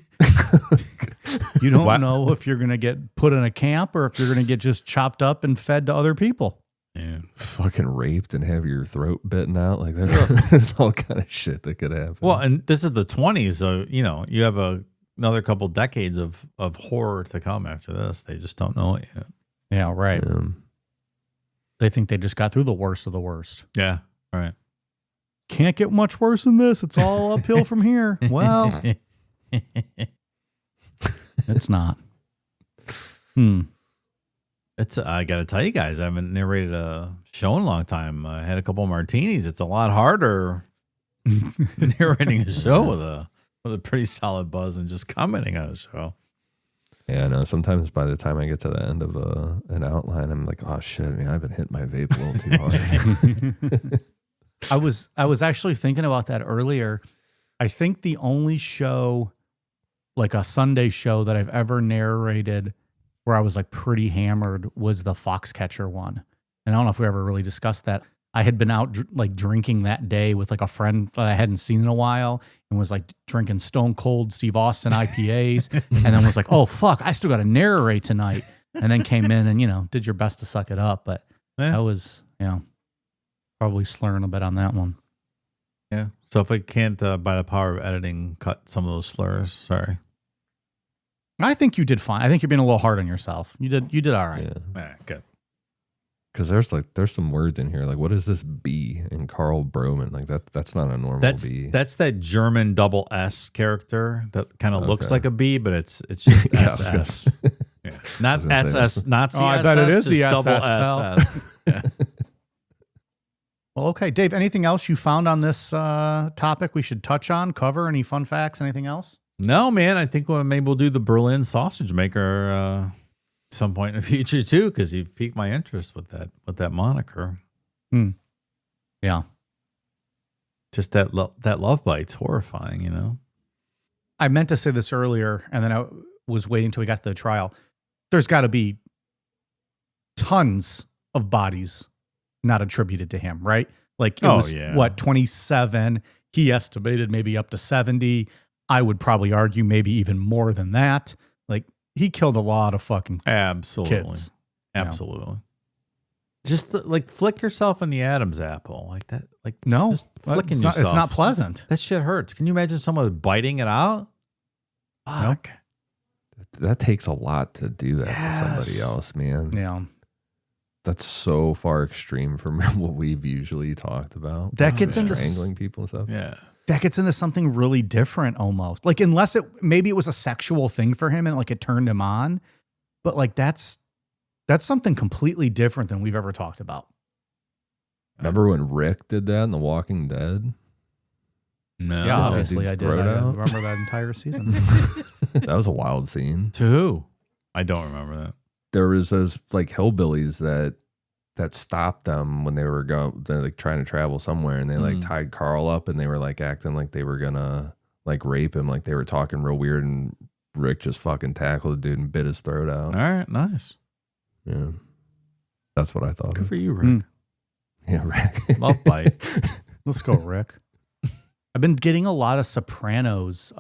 don't know if you're going to get put in a camp or if you're going to get just chopped up and fed to other people. Yeah. Fucking raped and have your throat bitten out. Like there's all kind of shit that could happen. Well, and this is the 20s, so you have another couple decades of horror to come after this. They just don't know it yet. Yeah, right. They think they just got through the worst of the worst. Yeah, right. Can't get much worse than this. It's all uphill from here. Well, it's not. I got to tell you guys, I haven't narrated a show in a long time. I had a couple of martinis. It's a lot harder narrating a show with a pretty solid buzz and just commenting on a show. Yeah, no. Sometimes by the time I get to the end of an outline, I'm like, oh shit, man, I've been hitting my vape a little too hard. I was actually thinking about that earlier. I think the only show, like a Sunday show that I've ever narrated where I was like pretty hammered was the Foxcatcher one. And I don't know if we ever really discussed that. I had been out like drinking that day with like a friend that I hadn't seen in a while and was like drinking Stone Cold Steve Austin IPAs and then was like, oh fuck, I still got to narrate tonight. And then came in and, did your best to suck it up. But I was, probably slurring a bit on that one. Yeah. So if I can't, by the power of editing, cut some of those slurs, sorry. I think you did fine. I think you're being a little hard on yourself. You did all right. Yeah. All right, good. Because there's some words in here like what is this B in Carl Broman, like that's not a normal B. That's that German double S character that kind of looks like a B, but it's just SS. Yeah. Not SS Nazi. Oh, I SS, bet it is the double SS. Pal. Yeah. Well, okay, Dave. Anything else you found on this topic we should touch on? Cover any fun facts? Anything else? No, man. I think maybe we'll do the Berlin sausage maker. Some point in the future too, because you've piqued my interest with that moniker. Yeah, just that love bite's horrifying, I meant to say this earlier, and then was waiting until we got to the trial. There's got to be tons of bodies not attributed to him, right? Like it was 27. He estimated maybe up to 70. I would probably argue maybe even more than that. Like he killed a lot of fucking kids. Absolutely. Just like flick yourself in the Adam's apple like that. Like no, just flicking yourself. It's not pleasant. That shit hurts. Can you imagine someone biting it out? Fuck. Nope. That takes a lot to do that to somebody else, man. Yeah. That's so far extreme from what we've usually talked about. That gets into strangling people and stuff. Yeah. That gets into something really different almost. Like unless maybe it was a sexual thing for him and like it turned him on. But like that's something completely different than we've ever talked about. Remember when Rick did that in The Walking Dead? No. Yeah, obviously I did. I remember that entire season. That was a wild scene. To who? I don't remember that. There was those like hillbillies that stopped them when they were like trying to travel somewhere, and they like tied Carl up, and they were like acting like they were gonna like rape him, like they were talking real weird, and Rick just fucking tackled the dude and bit his throat out. All right, nice. Yeah, that's what I thought. Good for you, Rick. Yeah, Rick. Love bite. Let's go, Rick. I've been getting a lot of Sopranos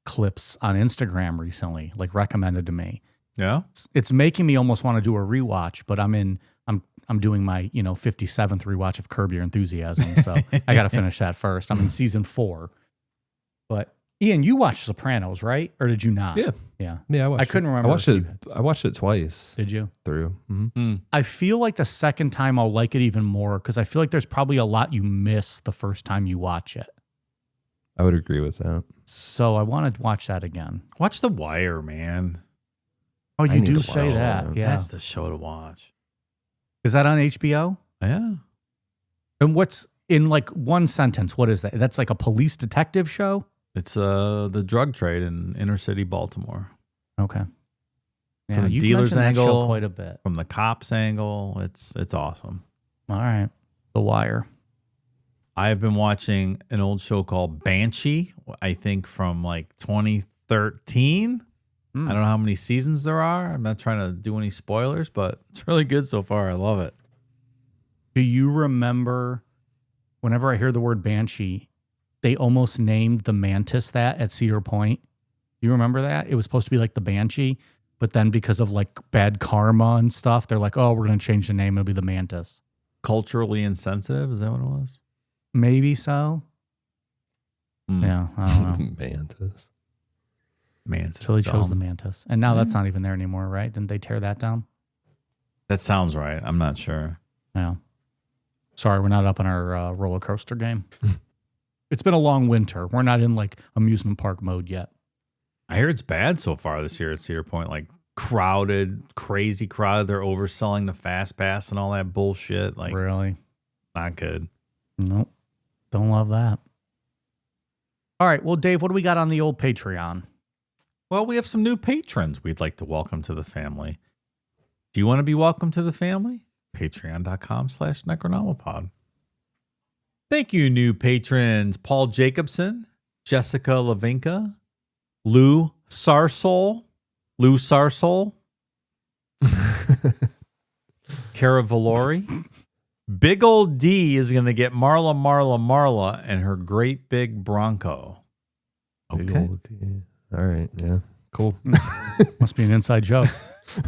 clips on Instagram recently, like recommended to me. Yeah, it's making me almost want to do a rewatch, but I'm doing my 57th rewatch of Curb Your Enthusiasm, so I got to finish that first. I'm in season 4. But Ian, you watched Sopranos, right? Or did you not? Yeah. I couldn't remember. I watched it twice. Did you? Through. Mm-hmm. I feel like the second time I'll like it even more because I feel like there's probably a lot you miss the first time you watch it. I would agree with that. So I want to watch that again. Watch The Wire, man. Oh, you do say that. That. Yeah. That's the show to watch. Is that on HBO? Yeah. And what's in like one sentence? What is that? That's like a police detective show? It's the drug trade in inner city Baltimore. Okay. Yeah, From the you've dealer's mentioned that angle, show quite a bit. From the cops angle, it's awesome. All right. The Wire. I've been watching an old show called Banshee, I think from like 2013. I don't know how many seasons there are. I'm not trying to do any spoilers, but it's really good so far. I love it. Do you remember whenever I hear the word Banshee, they almost named the mantis that at Cedar Point? Do you remember that? It was supposed to be like the Banshee, but then because of like bad karma and stuff, they're like, oh, we're going to change the name. It'll be the mantis. Culturally insensitive? Is that what it was? Maybe so. Yeah, I don't know. Mantis. Mantis. So they chose the mantis. And now that's not even there anymore, right? Didn't they tear that down? That sounds right. I'm not sure. Yeah. Sorry, we're not up on our roller coaster game. It's been a long winter. We're not in like amusement park mode yet. I hear it's bad so far this year at Cedar Point. Like crowded, crazy crowded. They're overselling the fast pass and all that bullshit. Like really? Not good. Nope. Don't love that. All right. Well, Dave, what do we got on the old Patreon? Well, we have some new patrons we'd like to welcome to the family. Do you want to be welcome to the family? Patreon.com/Necronomipod. Thank you, new patrons. Paul Jacobson, Jessica Lavinka, Lou Sarsol, Cara Valori. Big old D is going to get Marla, and her great big Bronco. Okay. All right. Yeah. Cool. Must be an inside joke.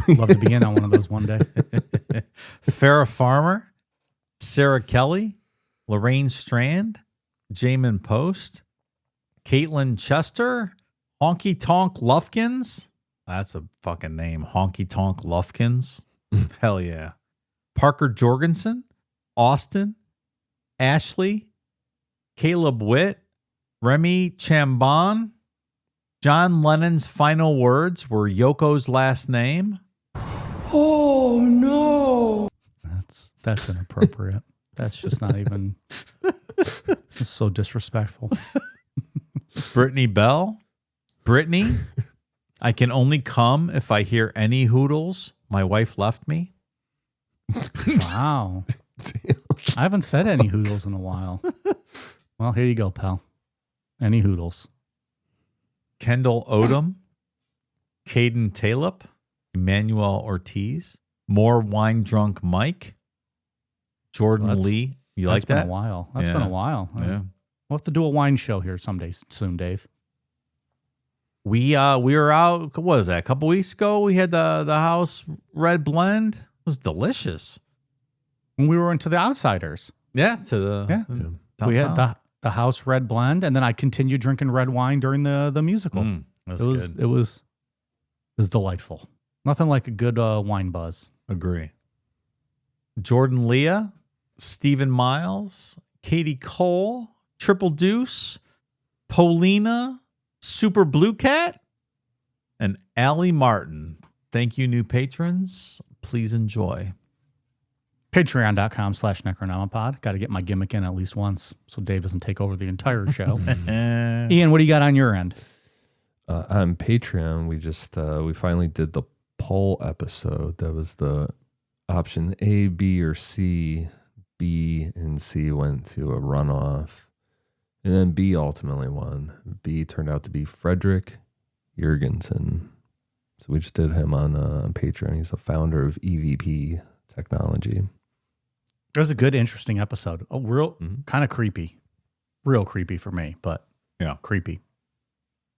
Love to be in on one of those one day. Farrah Farmer, Sarah Kelly, Lorraine Strand, Jamin Post, Caitlin Chester, Honky Tonk Lufkins. That's a fucking name. Honky Tonk Lufkins. Hell yeah. Parker Jorgensen, Austin, Ashley, Caleb Witt, Remy Chambon. John Lennon's final words were Yoko's last name. Oh no. That's inappropriate. That's just not even. It's so disrespectful. Brittany Bell. Brittany, I can only come if I hear any hoodles. My wife left me. Wow. I haven't said any hoodles in a while. Well, here you go, pal. Any hoodles. Kendall Odom. Caden Talip, Emmanuel Ortiz, More Wine Drunk Mike, Jordan Lee. You like that? That's been a while. That's been a while. Yeah. We'll have to do a wine show here someday soon, Dave. We were out, what is that, a couple weeks ago? We had the house red blend. It was delicious. When we were into the Outsiders. Yeah, to the We had the house red blend, and then I continued drinking red wine during the musical. That's good. It was delightful. Nothing like a good wine buzz. Agree. Jordan Leah, Stephen Miles, Katie Cole, Triple Deuce, Paulina, Super Blue Cat, and Allie Martin. Thank you, new patrons. Please enjoy. Patreon.com/Necronomipod. Got to get my gimmick in at least once so Dave doesn't take over the entire show. Ian, what do you got on your end? On Patreon, we finally did the poll episode. That was the option A, B, or C. B and C went to a runoff. And then B ultimately won. B turned out to be Frederick Jurgensen. So we just did him on Patreon. He's the founder of EVP Technology. It was a good, interesting episode. Oh, real kind of creepy. Real creepy for me, but yeah, creepy.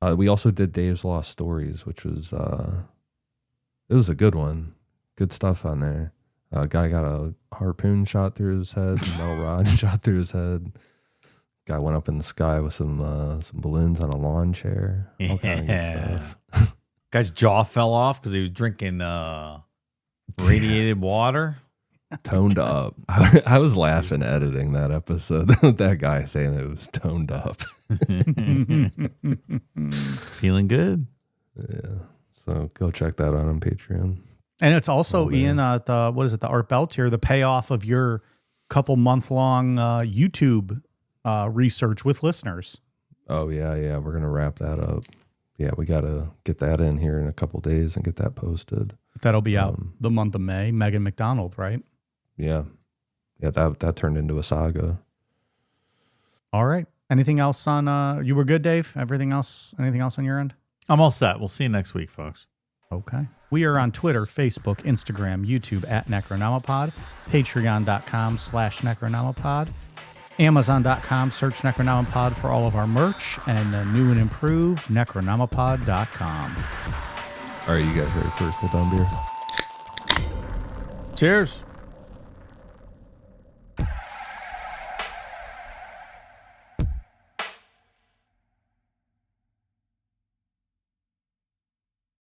We also did Dave's Lost Stories, which was it was a good one. Good stuff on there. A guy got a harpoon shot through his head, metal rod shot through his head. Guy went up in the sky with some balloons on a lawn chair. All kind of good stuff. Guy's jaw fell off because he was drinking radiated water. Toned up. I was laughing editing that episode with that guy saying it was toned up. Feeling good. Yeah. So go check that out on Patreon. And it's also, Ian, the Art Bell tier, the payoff of your couple month-long YouTube research with listeners. Oh, yeah. We're going to wrap that up. Yeah, we got to get that in here in a couple days and get that posted. That'll be out the month of May. Megan McDonald, right? Yeah. Yeah, that turned into a saga. All right. Anything else on, you were good, Dave? Anything else on your end? I'm all set. We'll see you next week, folks. Okay. We are on Twitter, Facebook, Instagram, YouTube at Necronomipod, Patreon.com/Necronomipod, Amazon.com, search Necronomipod for all of our merch, and the new and improved Necronomipod.com. All right, you guys ready for a cool down beer? Cheers.